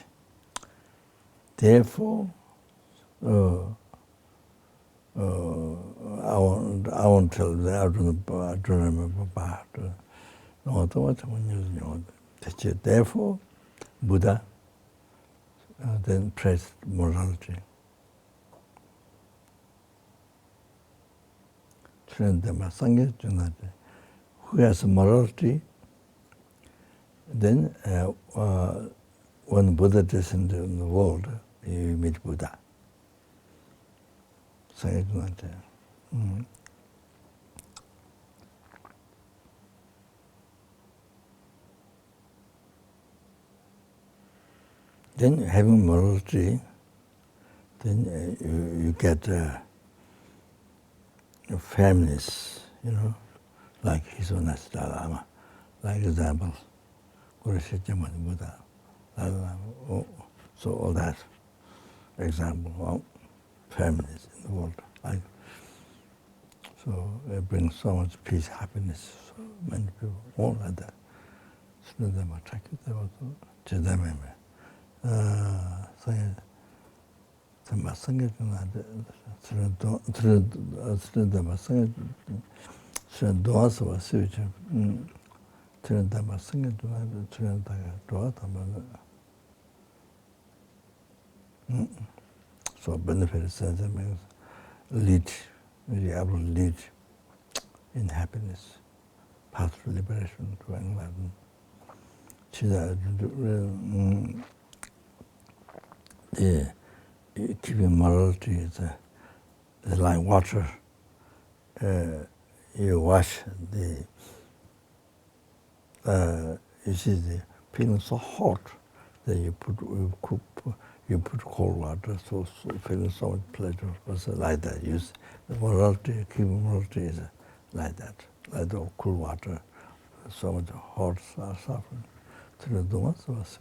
therefore, I won't tell them, I don't remember about it. Therefore, Buddha then praise morality. Who has morality, then when Buddha descended in the world, you meet Buddha. Then having morality, then you get fairness, like His Holiness Lama, like example, Buddha. So all that example of fairness in the world. So it brings so much peace, happiness, so many people, all like that. So them attracted to them. So benefit sense means lead, really able to lead in happiness, path to liberation, to enlightenment. Keeping morality is like water. You wash you see the feeling so hot that you put cold water, so feeling so much pleasure. Was like that. Use the morality, keeping morality is like that, like the cool water, so much hot suffering. Through the ones was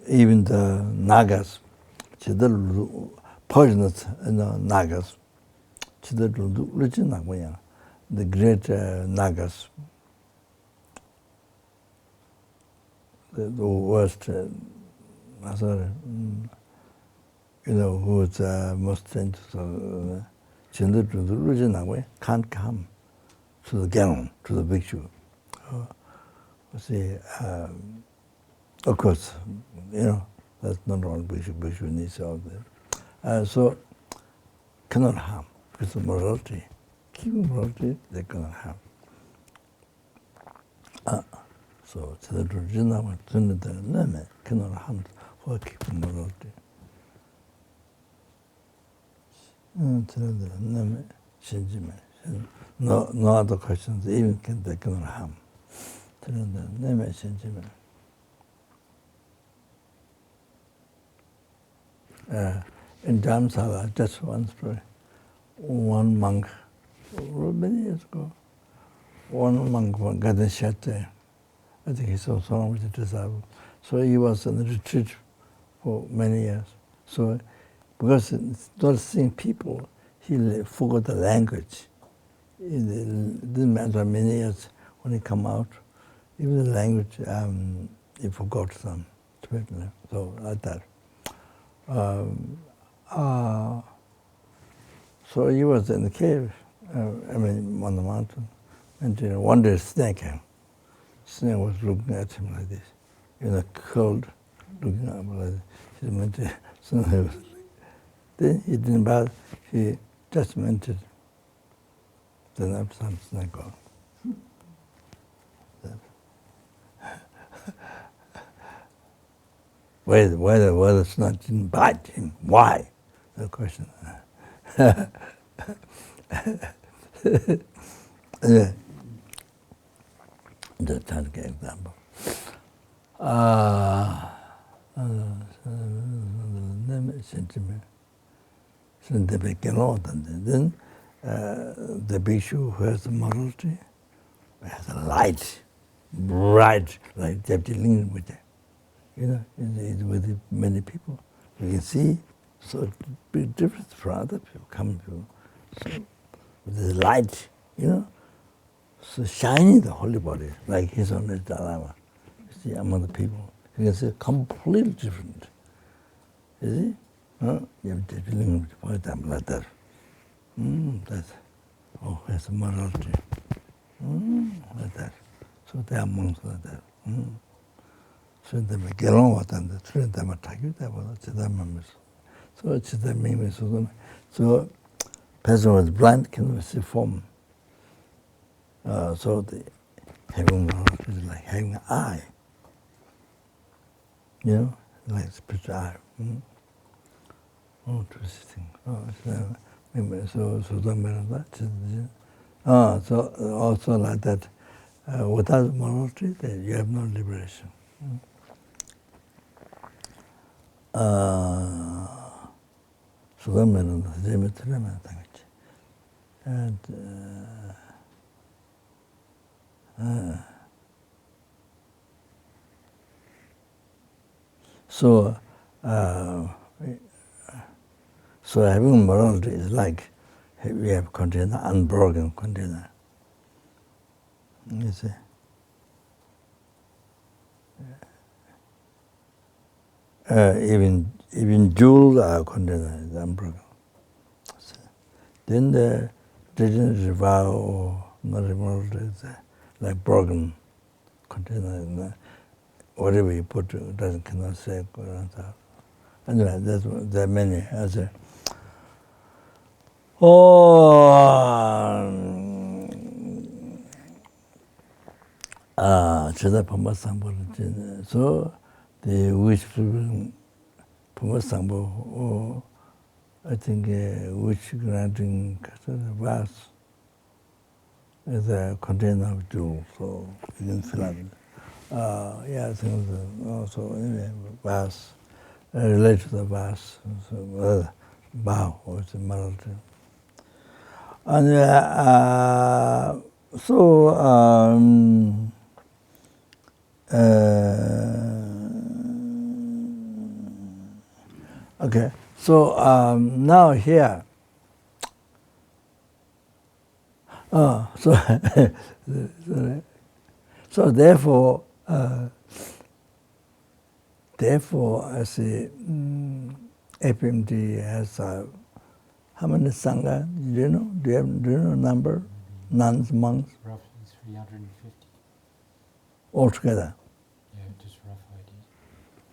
even the Nagas, poisonous Nagas, the great Nagas, the worst, who is most dangerous, can't come to the Ganon, to the bhikshu. See, of course, that's not all bhikshu needs all that. So, cannot harm, because of morality. Keeping morality, they cannot harm. So, the Rujina cannot harm for keeping morality. No other questions, even they cannot harm. In Dharamsala, just one story. One monk, many years ago, one monk got a shed there. I think he saw so much disabled. So he was in the retreat for many years. So because not seeing people, he forgot the language. It didn't matter many years when he come out. Even the language, he forgot some. So like that. So he was in the cave, on the mountain, and one day a snake came. Snake was looking at him like this, cold, looking at him like this. Then he didn't bother, he just mentioned, then after some snake gone. Why the snake didn't bite him? Why? The question. Anyway, just trying to get an example. Then the bhikshu who has the morality has a light, bright, like Jeptiling with it. With many people. You can see, so it's a big difference from other people, common people. So with the light, so shining the holy body, like His Holiness Lama. You see, among the people, you can see completely different. You see? You have the feeling of them like that. That's, oh, it's morality. Like that. So they are monks like that. So they may get on with them, so they may take you there, but it's their members. So it's their members. So person was blind can see form. So the having morality is like having an eye. You know, like spiritual eye. Oh, twisting. So also like that, without morality, then you have no liberation. So and so having morality is like we have container, unbroken container. You see? Even jewel container is unbroken. So then the didn't revive or not morality is like broken container. Whatever you put doesn't cannot say. Anyway, there are many. I say, so the wish Pama I think wish granting vase is a container of jewels, so you can fill up. Yeah, I think also anyway, vase related to the vase, so bow or it's a morality. And okay, so now here, so therefore I say FPMT has how many Sangha? Do you know? Do you know number? Nuns, monks? Roughly 350. Altogether? Yeah, just rough idea.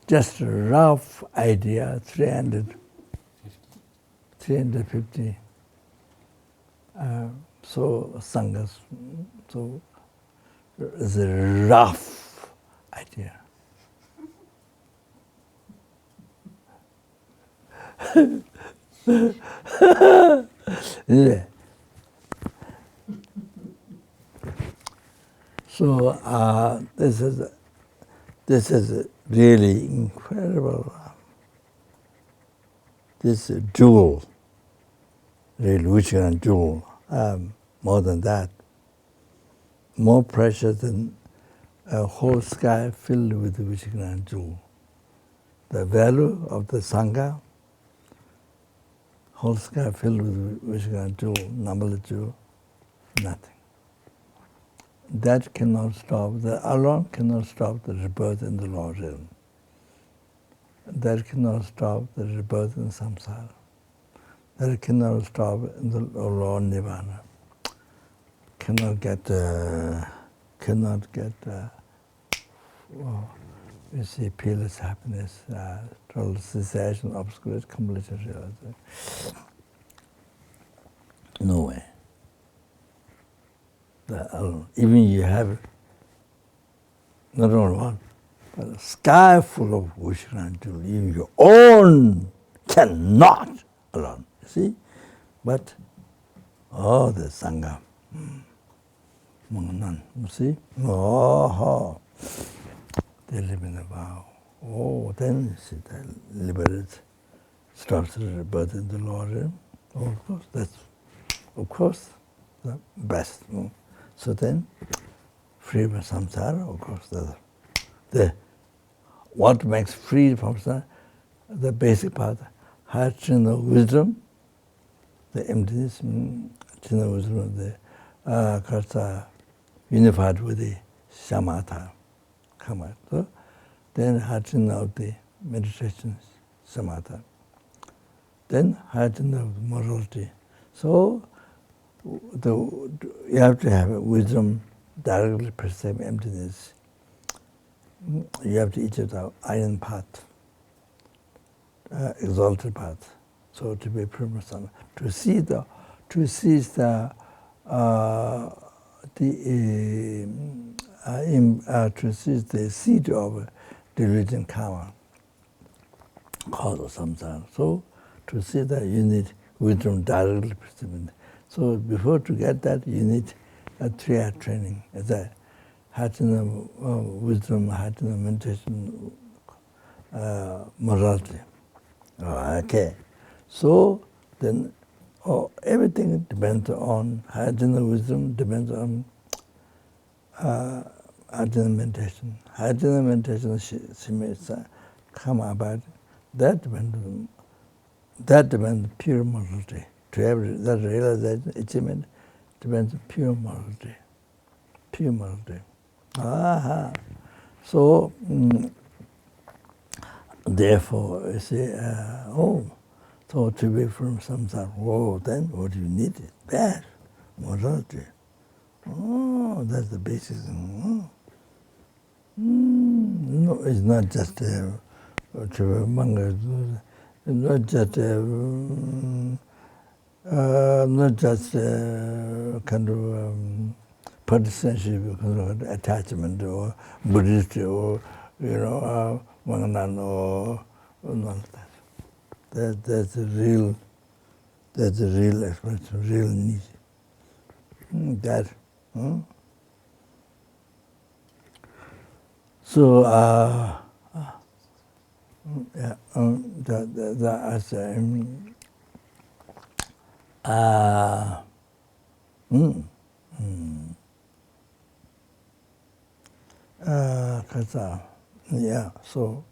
Just a rough idea, 50. 350. So Sanghas, so it's a rough idea. Yeah. So this is really incredible. This jewel, really rich and jewel, more than that, more precious than a whole sky filled with Vishnu and jewel. The value of the Sangha, whole sky filled with Vishnu and jewel, numberless jewel, nothing. That cannot stop, that alone cannot stop the rebirth in the Lord realm. That cannot stop the rebirth in samsara. That cannot stop in the Lord Nirvana. Cannot get, you see, peerless happiness, total cessation, obscurations, complete realization. No way. Even you have not only one, but a sky full of wishes and jewels, even your own cannot alone. You see? But the Sangha, none, you see? They live in a vow. Then you see they liberate, stops the rebirth in the Lord. Of course, that's the best. So then, free from samsara, of course, what makes free from samsara, the basic part, higher train of wisdom, the emptiness, train of wisdom, the unified with the shamatha, karma. So then higher train of the meditations, samatha. Then heighten of morality. So you have to have wisdom, directly perceive emptiness. You have to each of the iron path, exalted path. So to be purpose, to see the seed of delusion karma, cause of samsara. So to see that you need wisdom directly perceiving. So before to get that, you need a 3-hour training. It's a heightened wisdom, heightened meditation, morality. Okay. So then everything depends on heightened wisdom, depends on heightened meditation. Heightened meditation she may come about. That depends on pure morality. To have that realization, achievement depends on pure morality. Pure morality. Aha. So therefore, you see, so to be from samsara, then what you need is that morality. Oh, that's the basis. No, it's not just to manga, not just kind of partisanship, kind of attachment or Buddhist or Manganan or none of that. That's a real expression, real need. So so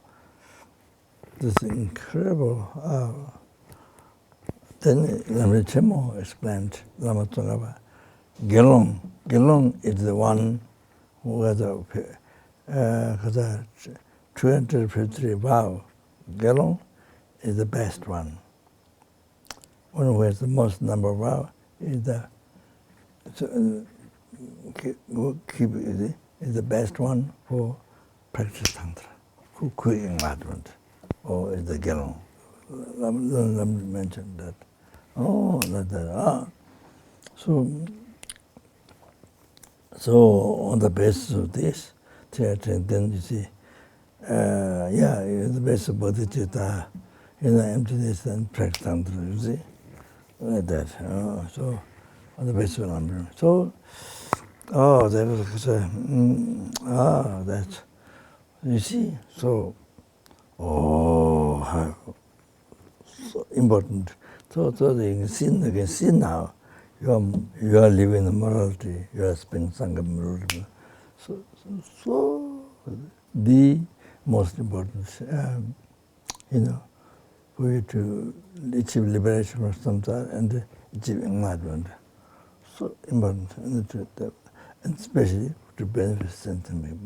this incredible. Then Lama Chemo explained, Lama Tsongkhapa, Gelong is the one who has a 253 vow. Gelong is the best one. One who has the most number of vow is the best one for practice tantra, for quick enlightenment, or is the Gelong. Lama mentioned that. So on the basis of this, then you see, the basis of bodhichitta, emptiness and practice tantra, you see, like that. So on the basis of number. So, that's, you see, so, how so important. So you can see now, you are living in morality, you are spending Sangha morality. So the most important, for you to achieve liberation from samsara and achieve enlightenment. So important, and especially to benefit sentiment,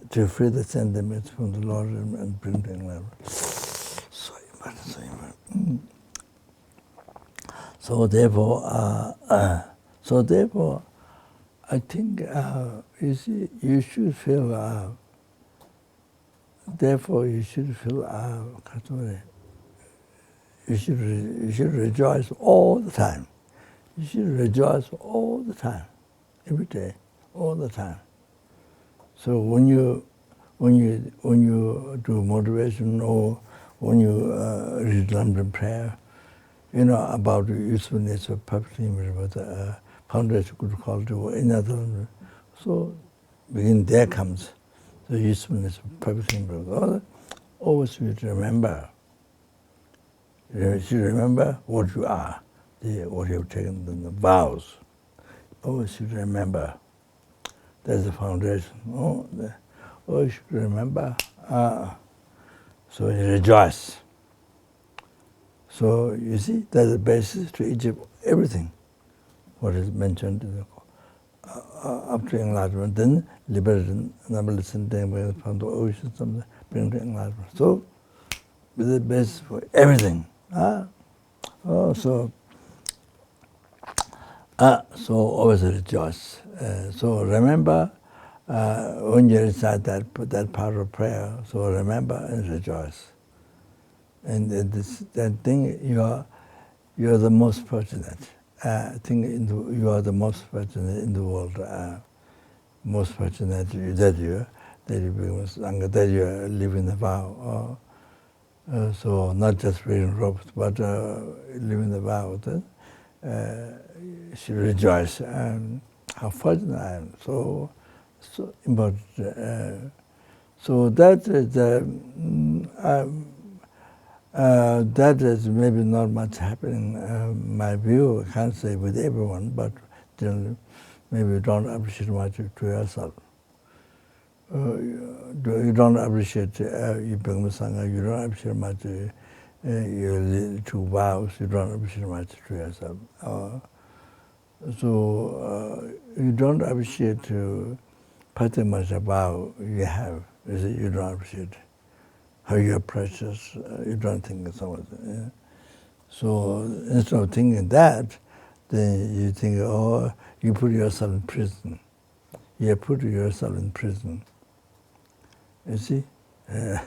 to free the sentiments from the Lord and bring to enlightenment. So important. So therefore, I think you should feel. Therefore, you should feel. You should rejoice all the time. You should rejoice all the time, every day, all the time. So when you do motivation or when you read Lambda prayer, about the usefulness of public image, about the foundation good quality or any other. So there comes the usefulness of public image. Always you remember. You should remember what you are, what you have taken, the vows. Always should remember. That's the foundation. You should remember. So you rejoice. So you see, that's the basis to achieve everything. What is mentioned up to enlightenment, then liberation, number listen, from the ocean, bring to enlightenment. So with the best for everything. So always rejoice. So remember when you recite that part of prayer. So remember and rejoice. And that thing you are the most fortunate. I think you are the most fortunate in the world. Most fortunate that you become Sangha, that you are living the vow. So not just wearing robes, but living the vow. She rejoice. How fortunate I am. So important. So that is that is maybe not much happening. My view, I can't say with everyone, but generally, maybe you don't appreciate much to yourself. You don't appreciate you become Sangha, you don't appreciate much your two vows, you don't appreciate much to yourself. So you don't appreciate pretty much a vow you have. You don't appreciate how you're precious, you don't think so much. Yeah? So instead of thinking that, then you think, oh, you put yourself in prison. You put yourself in prison. You see? The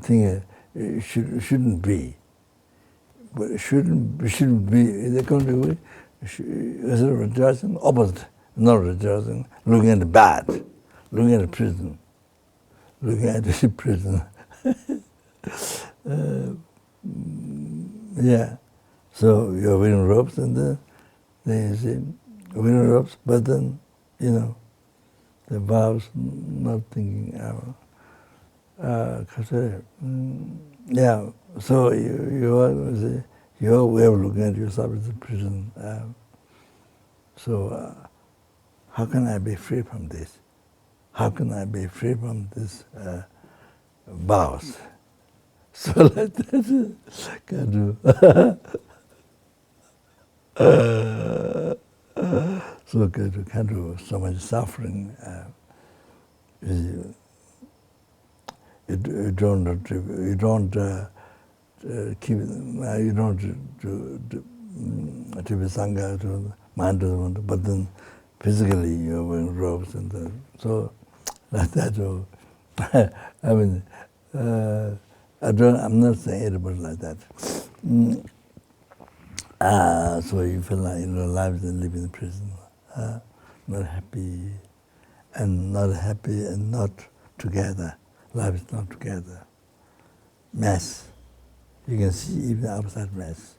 thing shouldn't be. But it shouldn't be in the contrary way. Instead of rejoicing, opposite, not rejoicing, looking at the bad, looking at the prison, looking at the prison. Yeah. So you're wearing robes and then you see, wearing robes, but then, the vows, not thinking. Yeah, so your way of looking at yourself is a prison. So how can I be free from this? How can I be free from this vows? So like that, can do. So can do so much suffering. You don't keep you don't to be Sangha to mind, but then physically you're wearing robes and so like that. I mean, I'm not saying it, but like that. So you feel like life is living in prison, not happy and not together. Life is not together. Mess. You can see even outside mess.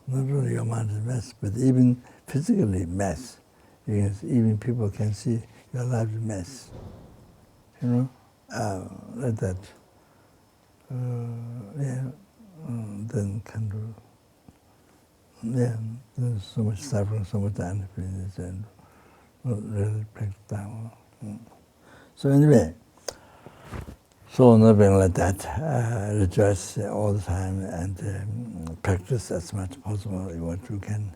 Not only your mind is mess, but even physically mess. You can see, even people can see your life is mess. Like that. Then can do. Yeah, there's so much suffering, so much unhappiness, and not really practice Dharma. So anyway, so nothing like that. Rejoice all the time and practice as much as possible what you can.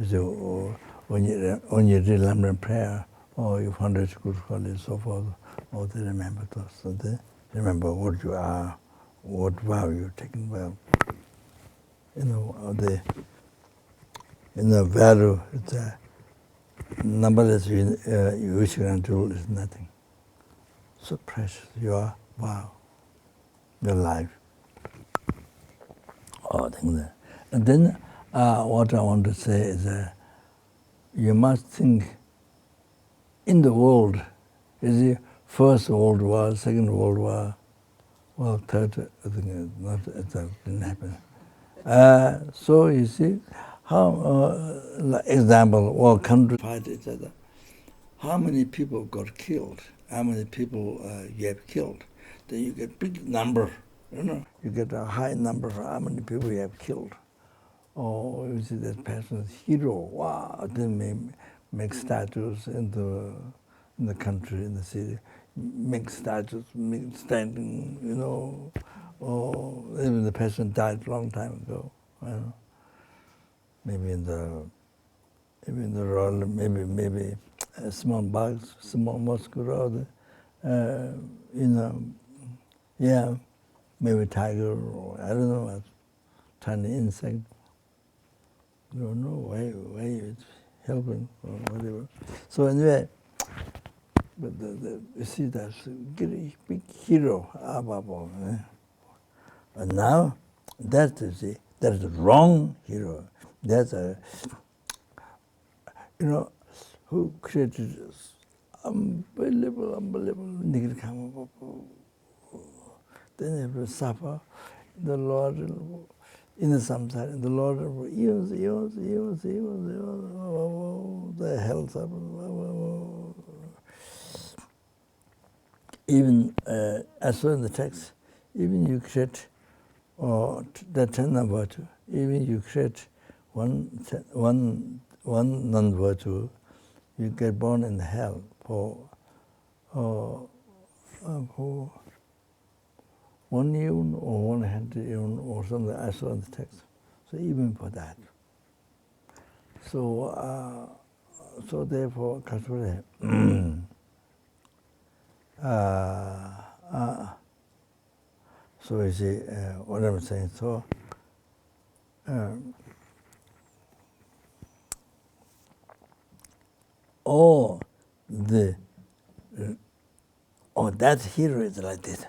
So when you read Lama prayer or you find it good quality, so forth, or they remember those. So they remember what you are, what vow you're taking well. The value, it's a numberless wish and jewel is nothing. So precious, you are, wow, your life. And then what I want to say is you must think in the world, is the First World War, Second World War, well, third, I think that didn't happen. So you see, how, example, well, countries fight each other. How many people got killed? How many people you have killed? Then you get big number, You get a high number of how many people you have killed. Oh, you see that person's hero. Wow! Then make statues in the country, in the city. Make statues, make standing, Or even the person died a long time ago. Maybe in the royal, maybe small bugs, small mosquito, yeah. maybe tiger, or I don't know, a tiny insect. I don't know why it's helping or whatever. So anyway, but you see that's a big hero, Ababa. And now that's the wrong hero. That's a, who created this unbelievable Nigirkama. Then you have to suffer the Lord in the samsara, the Lord for years, the hell suffer. Even as well in the text, even you create the 10 virtue, even you create one non-virtue, you get born in hell for 1 eon or 100 eon or something. I saw in the text. So even for that. So therefore, so you see what I'm saying. So that hero is like this.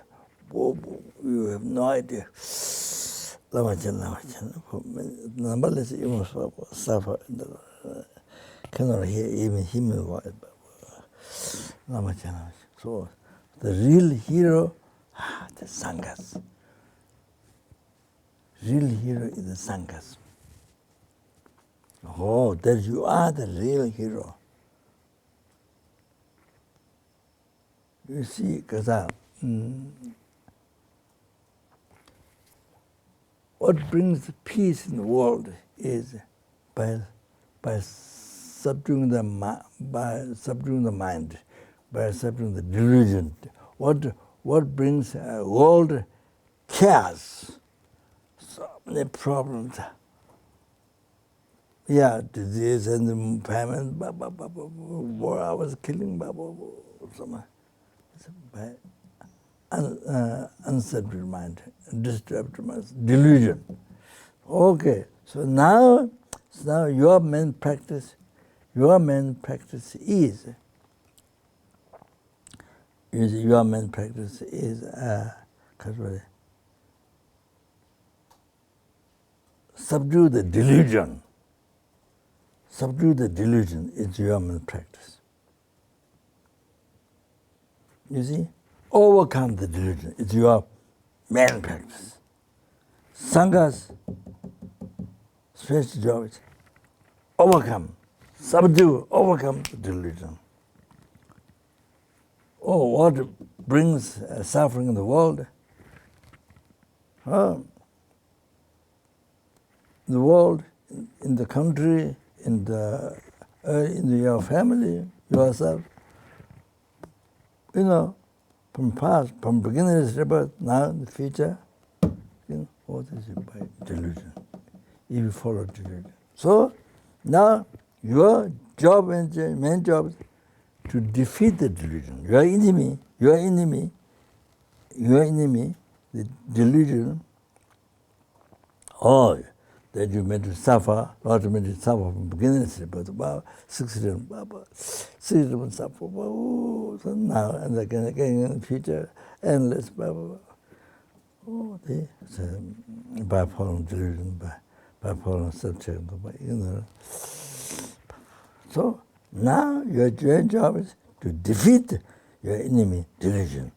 Whoa, you have no idea. Lama, numberless even suffer. Cannot hear even human voice. Lama. So the real hero, the Sanghas. Real hero is the Sanghas. Oh, that you are the real hero. You see, because what brings peace in the world is by subduing the mind, by subduing the delusion. What brings world chaos? So many problems. Yeah, disease and famine. War, I was killing. It's by unsubdued mind, disturbed mind, delusion. Okay, so now your main practice is subdue the delusion. Subdue the delusion is your main practice. You see? Overcome the delusion. It's your main practice. Sangha's special job is overcome the delusion. Oh, what brings suffering in the world? The world, in the country, in your family, yourself. From past, from beginningless rebirth, now in the future, what is it by delusion? If you follow delusion. So now your job and main job is to defeat the delusion. Your enemy, the delusion, that you meant to suffer, not meant to suffer from beginningless rebirth, about 60 suffer. So now and again in the future, endless. By following delusion, by following self-cherishing, So now your job is to defeat your enemy, delusion.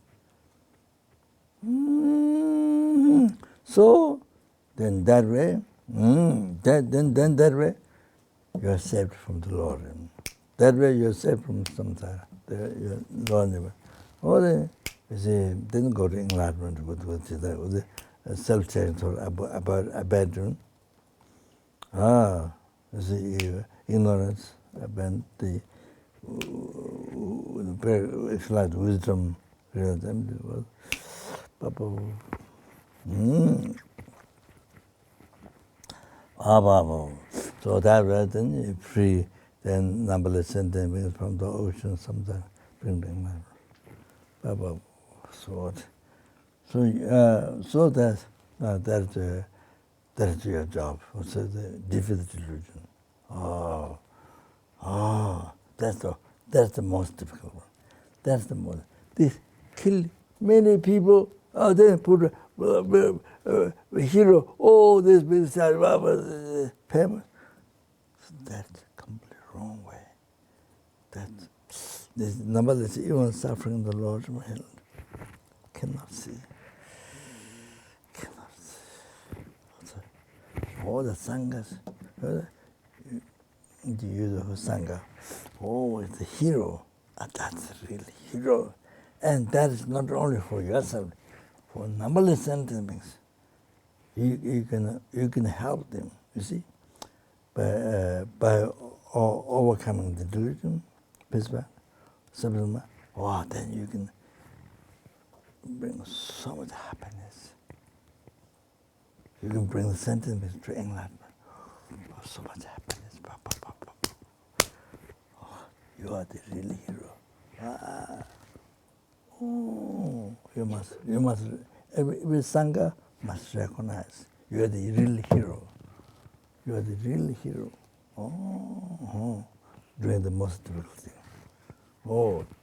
So then that way, that way, you are saved from the Lord. That way you are saved from samsara. You are Lord. You see, didn't go to enlightenment with the self-cherishing about abandon. You see, ignorance, about the like wisdom, So that way, then you free, then numberless sentient from the ocean, sometimes bring the enlightenment. So So that's your job. So the defeat the delusion. That's the most difficult one. That's the most. This kill many people. Then put a hero. Oh, this big famous. That's completely wrong way. This numberless even suffering the Lord's hand cannot see. Cannot see. All the sanghas, the use of sangha. Oh, it's a hero. That's really hero. And that is not only for yourself, for numberless sentient beings. You can help them, you see, by overcoming the delusion, then you can bring so much happiness. You can bring the sentient beings to enlightenment. So much happiness. You are the real hero. You must. Every sangha must recognize you are the real hero. You are the real hero. Doing the most difficult thing.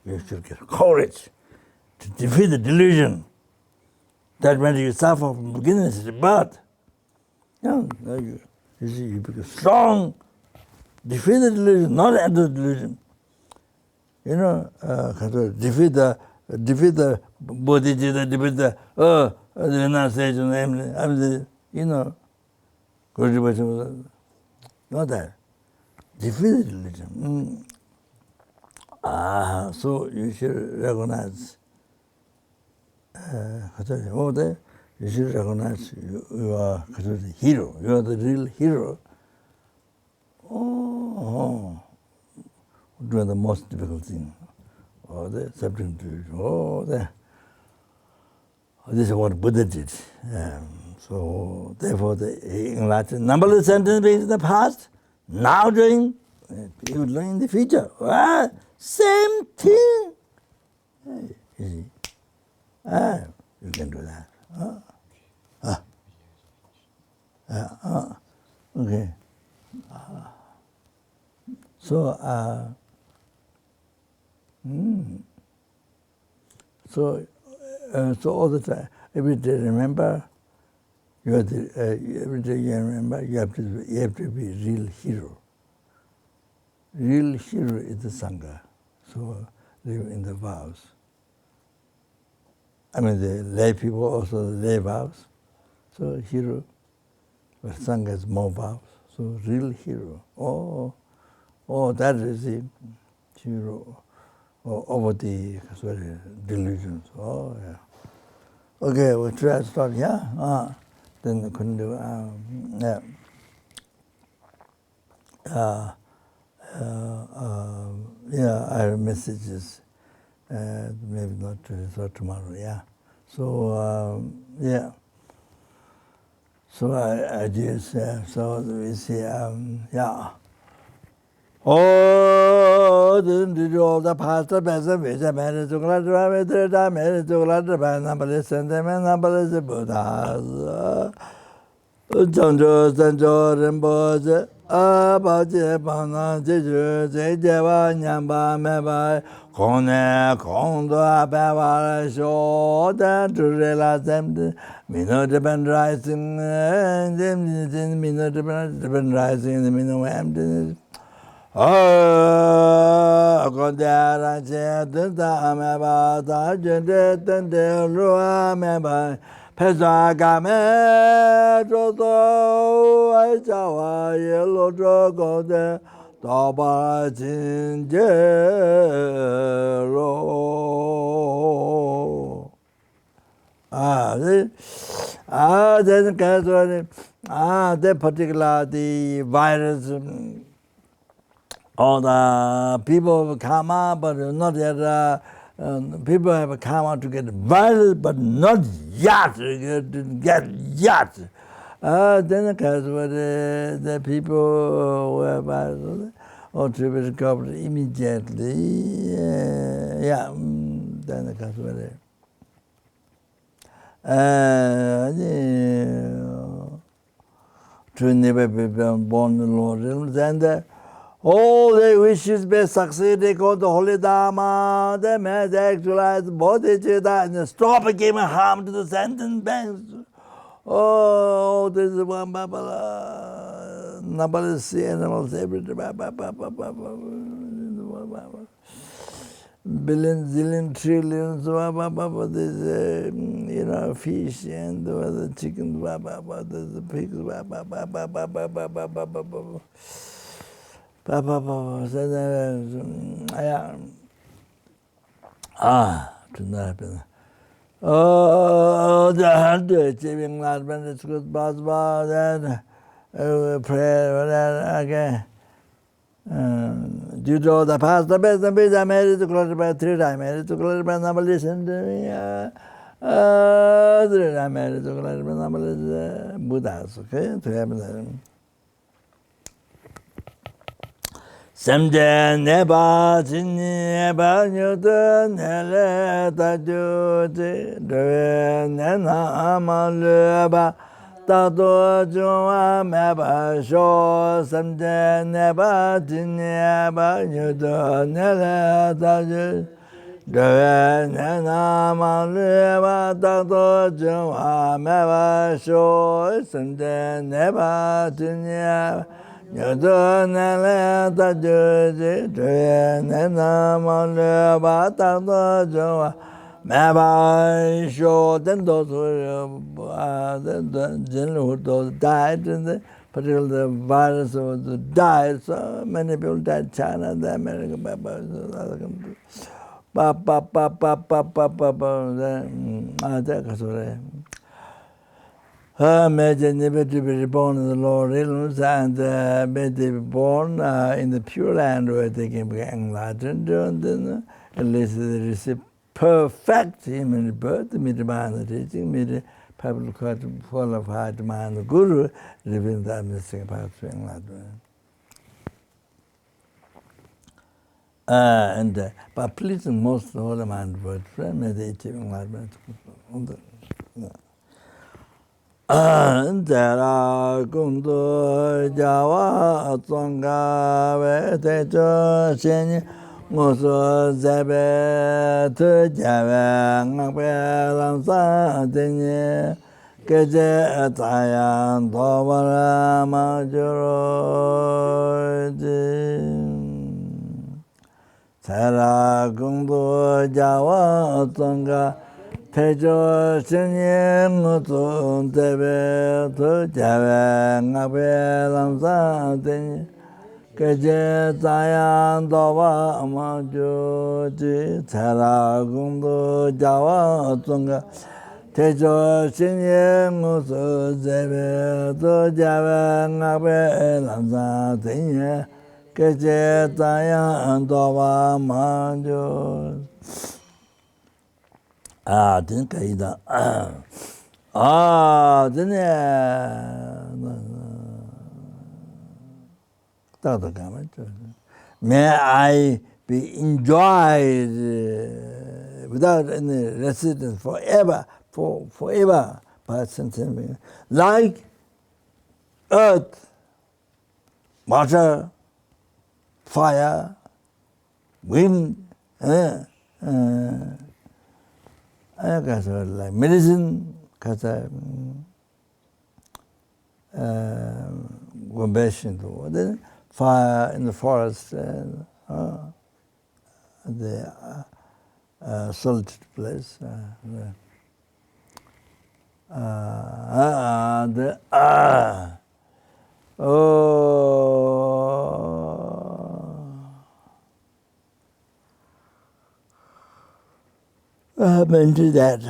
You should get courage to defeat the delusion. That when you suffer from beginningless rebirth, you see, you become strong. Defeat the delusion, not enter the delusion. Defeat the bodhichitta, defeat the renunciation, not that. Defeat the delusion. So you should recognize. You should recognize you are the hero. You are the real hero. Doing the most difficult thing. The subject to this is what Buddha did. So therefore the enlightened numberless sentient beings in the past, now doing, you learn in the future. Same thing. You see. You can do that. Okay. So all the time, every day remember, every day you remember, you have to be real hero. Real hero is the Sangha. So live in the vows. I mean, the lay people also lay vows. So hero, but Sangha has more vows. So real hero. That is the hero over the delusions. Okay, we'll try to start here. Then we couldn't do I have messages. Maybe not today, so tomorrow. So So I just so we see the pastor better with a man to glad to glad number send them and number is Buddha. Jonjo Rinpoche, Abaji Bana, Jeju, Jeva, Nyamba, Meba, Kone, Kondo, Ababa, Shaw, that to realize them, Mino depend rising, and then Mino depend rising, the Mino emptiness. Gondara said, the Ameba, the Jendet, and the Rua Meba. Pesagame Toto Aichawa Yellow Drogo de Toba Chinjero. Then the particular the virus, all the people come up, but not yet. People have come out to get virus, but not yet. Get yet. Then the people who have virus or to be recovered immediately. Then to never be born in the Lord realms, and all their wishes be succeed. They go to Holy Dharma, they may actualize Bodhichitta and stop giving harm to the sentient beings. Oh, this is one Baba, nobody see animals, everything. Billions, zillion, trillions, this, fish and the chickens, the pigs, tonight. Oh, the hunter achieving enlightenment is good, possible, then pray again. Due to the past, the best and best, I made it to glorify 3 times. I made it to glorify, nobody listen to me. 3 times I made it to glorify, nobody listen. Buddhas, okay? To happen. Samja neba chini eba nyuta nele ta juti dwe nena amaleba tato juwa meba sho samja neba chini eba nyuta nele ta juti dwe nena amaleba tato juwa meba sho samja neba chini eba Nyata nala ta juji tuya nena mala ba ta ta jwa ma ba sho den do the general who died in the particular virus of the died, so many people died in China, the America, may they never to be reborn in the lower realms, and may they be born in the Pure Land where they can be enlightened, and then at least they receive perfect human birth, meet the man the teaching, meet the public qualified man, the Guru, revealing that mystic path to enlightenment. By pleasing most of the holy mind birth, may they achieve enlightenment. Antara kundu jawa tsonga we te cho shen ngoso zebe tu jawe ngakpe lamsa tenye keje tayan tobara majuro Tara kundu jawa tsonga Tejo shenye ngutu tebe tu jawe ngakpe lamsa tenye keje tayan doba amaju ji tara gundu jawa tunga tejo shenye ngutu tebe tu jawe ngakpe lamsa tenye keje tayan doba amaju真可以的真的道德感嘛 May I be enjoyed without any residence forever by sentient beings like earth, water, fire, wind, like medicine, then fire in the forest, the solitude place, I've been to that.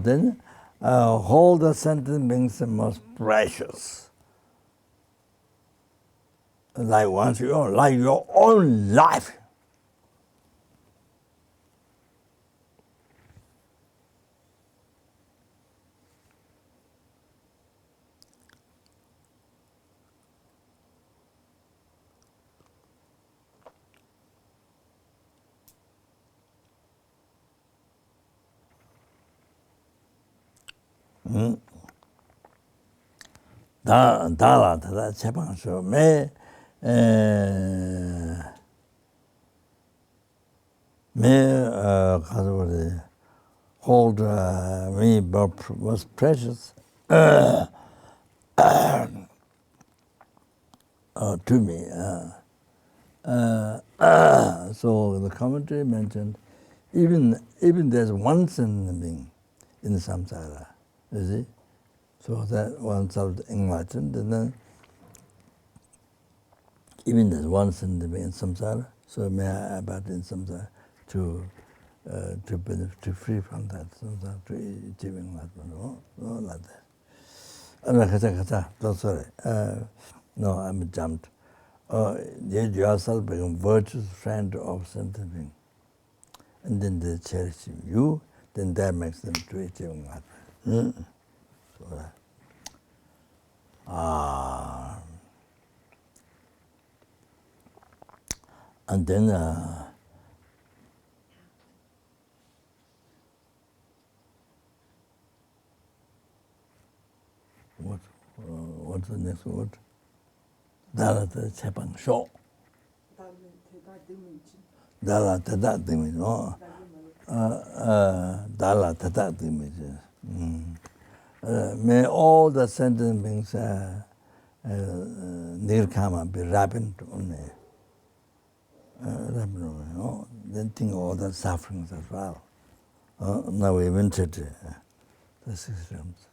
Then hold the sentient beings the most precious. like once like your own life. Dala tada chepang so me hold me was precious to me. So the commentary mentioned even there's one sentient being in the samsara, you see. So that oneself enlightened, and then even there's one sentient being in samsara. So may I abide in samsara to free from that samsara, to achieve enlightenment, like that. Sorry. No, I'm jumped. You yourself become virtuous friend of sentient being. And then they cherish you, then that makes them to achieve enlightenment. So, and then what's the next word? Dala chepang sho. Dala tata dimi, no? Dala tata dimi. May all the sentient beings nirkama be rapid only. No? Then think all the sufferings as well. Now we invented the systems.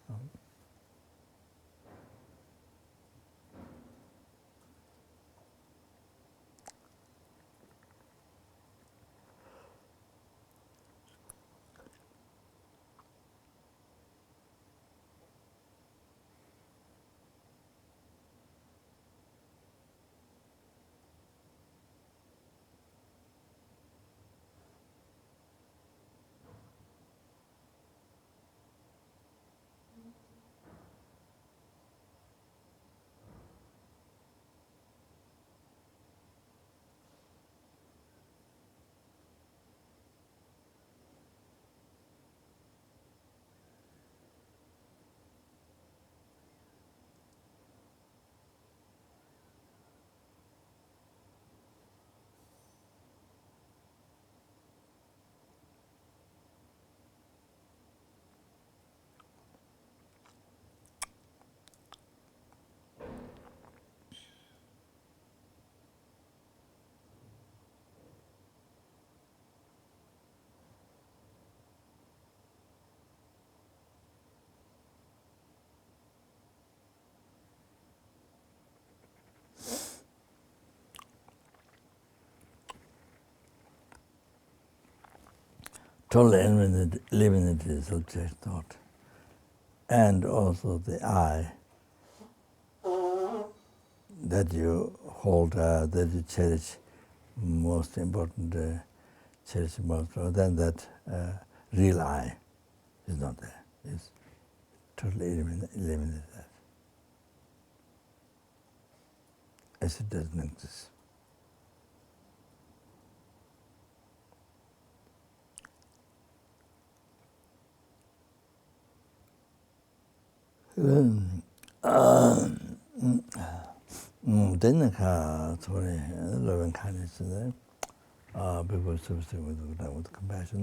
Total eliminated is self-cherishing thought. And also the I that you hold, that you cherish, most important, cherish most, then that real I is not there. It's totally eliminated that. As it doesn't exist. Then sorry, loving kindness people with compassion.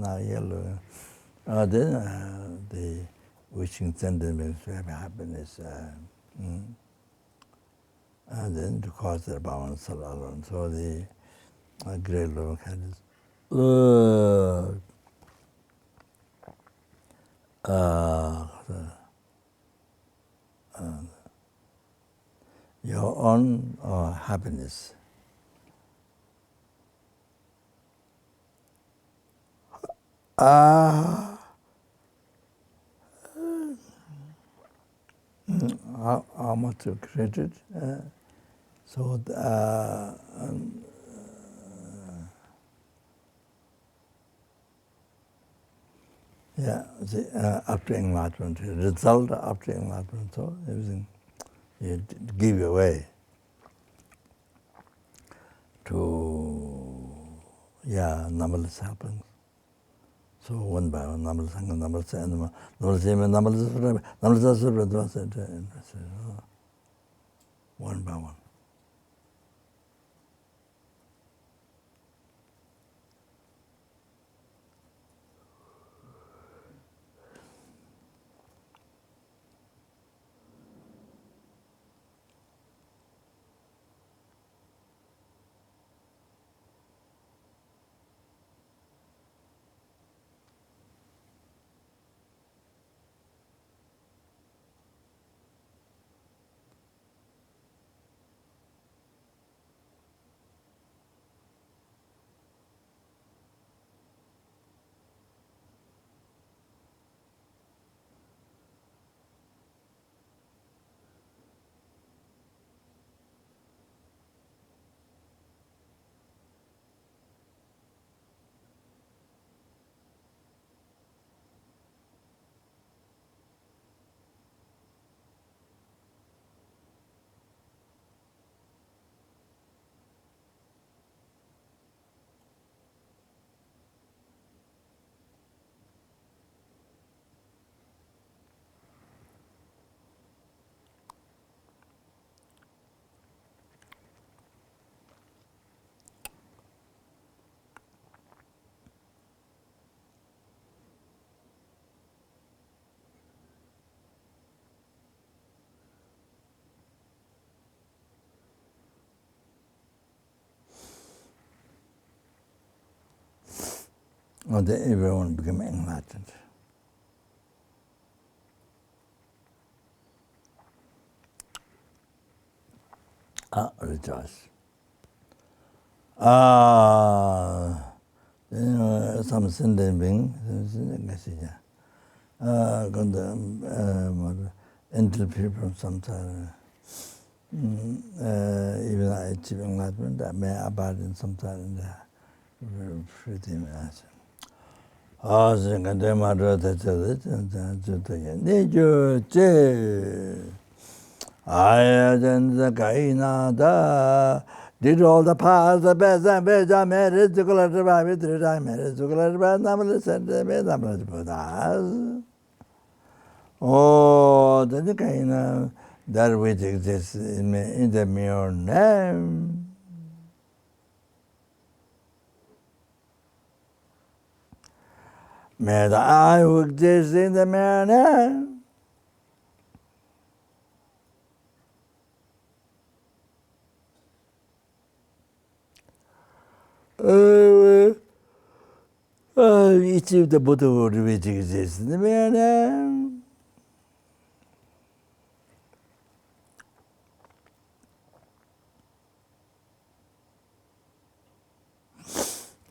Then the wishing sentiments to have happiness, and then to cause their balance alone. So the great loving kindness. Your own happiness. How much you created, So yeah, after enlightenment, result after enlightenment, so everything you give away to numberless happenings. So one by one, numberless Sangha, numberless animal, numberless human, numberless one by one. And then everyone became enlightened. Rejoice. Some sending being, until people from samsara, even I achieve enlightenment, I may abide in samsara in the pretty much. Did all the past, the best, and best, I made it to collect the rabbit, I made it to collect the rabbit, number sent the bed, number Buddhas. Oh, the kind of that which exists in the mere name. May the I who exists in the mere name. Each of the Buddhahood which exists in the mere name.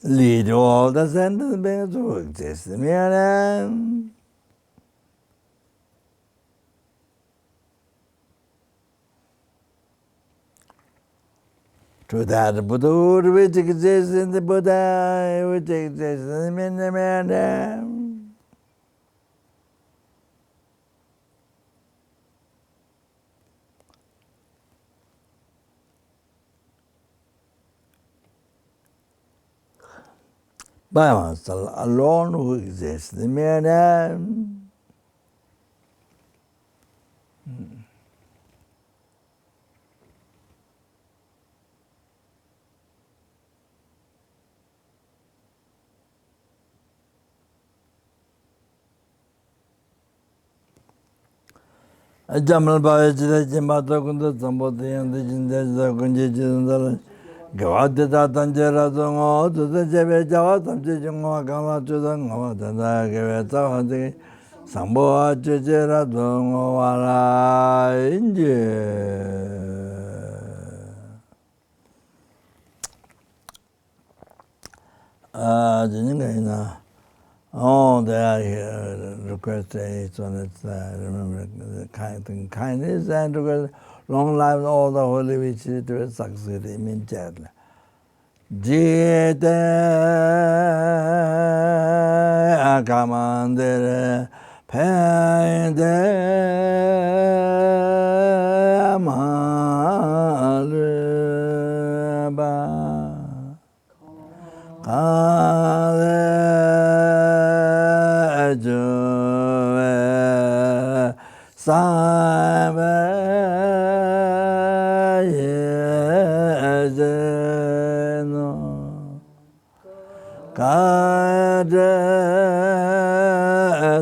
Lead all the sentient beings who exist in the mere name. To that Buddhahood which exists in the Buddha, which exists in the mere name. By oneself alone who exists in the mere name. Jamal Bhavachita Chimbata Kunda Sambodhi and the Jinda Kunji Chindala Gavadita Tanjera Zongo to the Jebe Javatam Chijunga Kama to the Ngavata Gaveta Samboa Chijera Zongo Wara Inje. Jinga. Oh, they are here requesting each one. Remember the kindness and long life all the holy wishes to succeed immediately. Jite akamandere pende amaleba kale juve sabe yejeno kade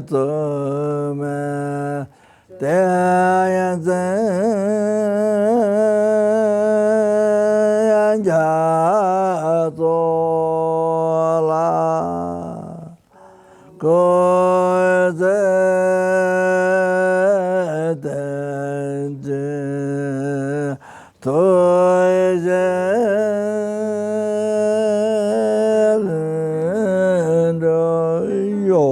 tume teyanzen jatola koze tenje toje yo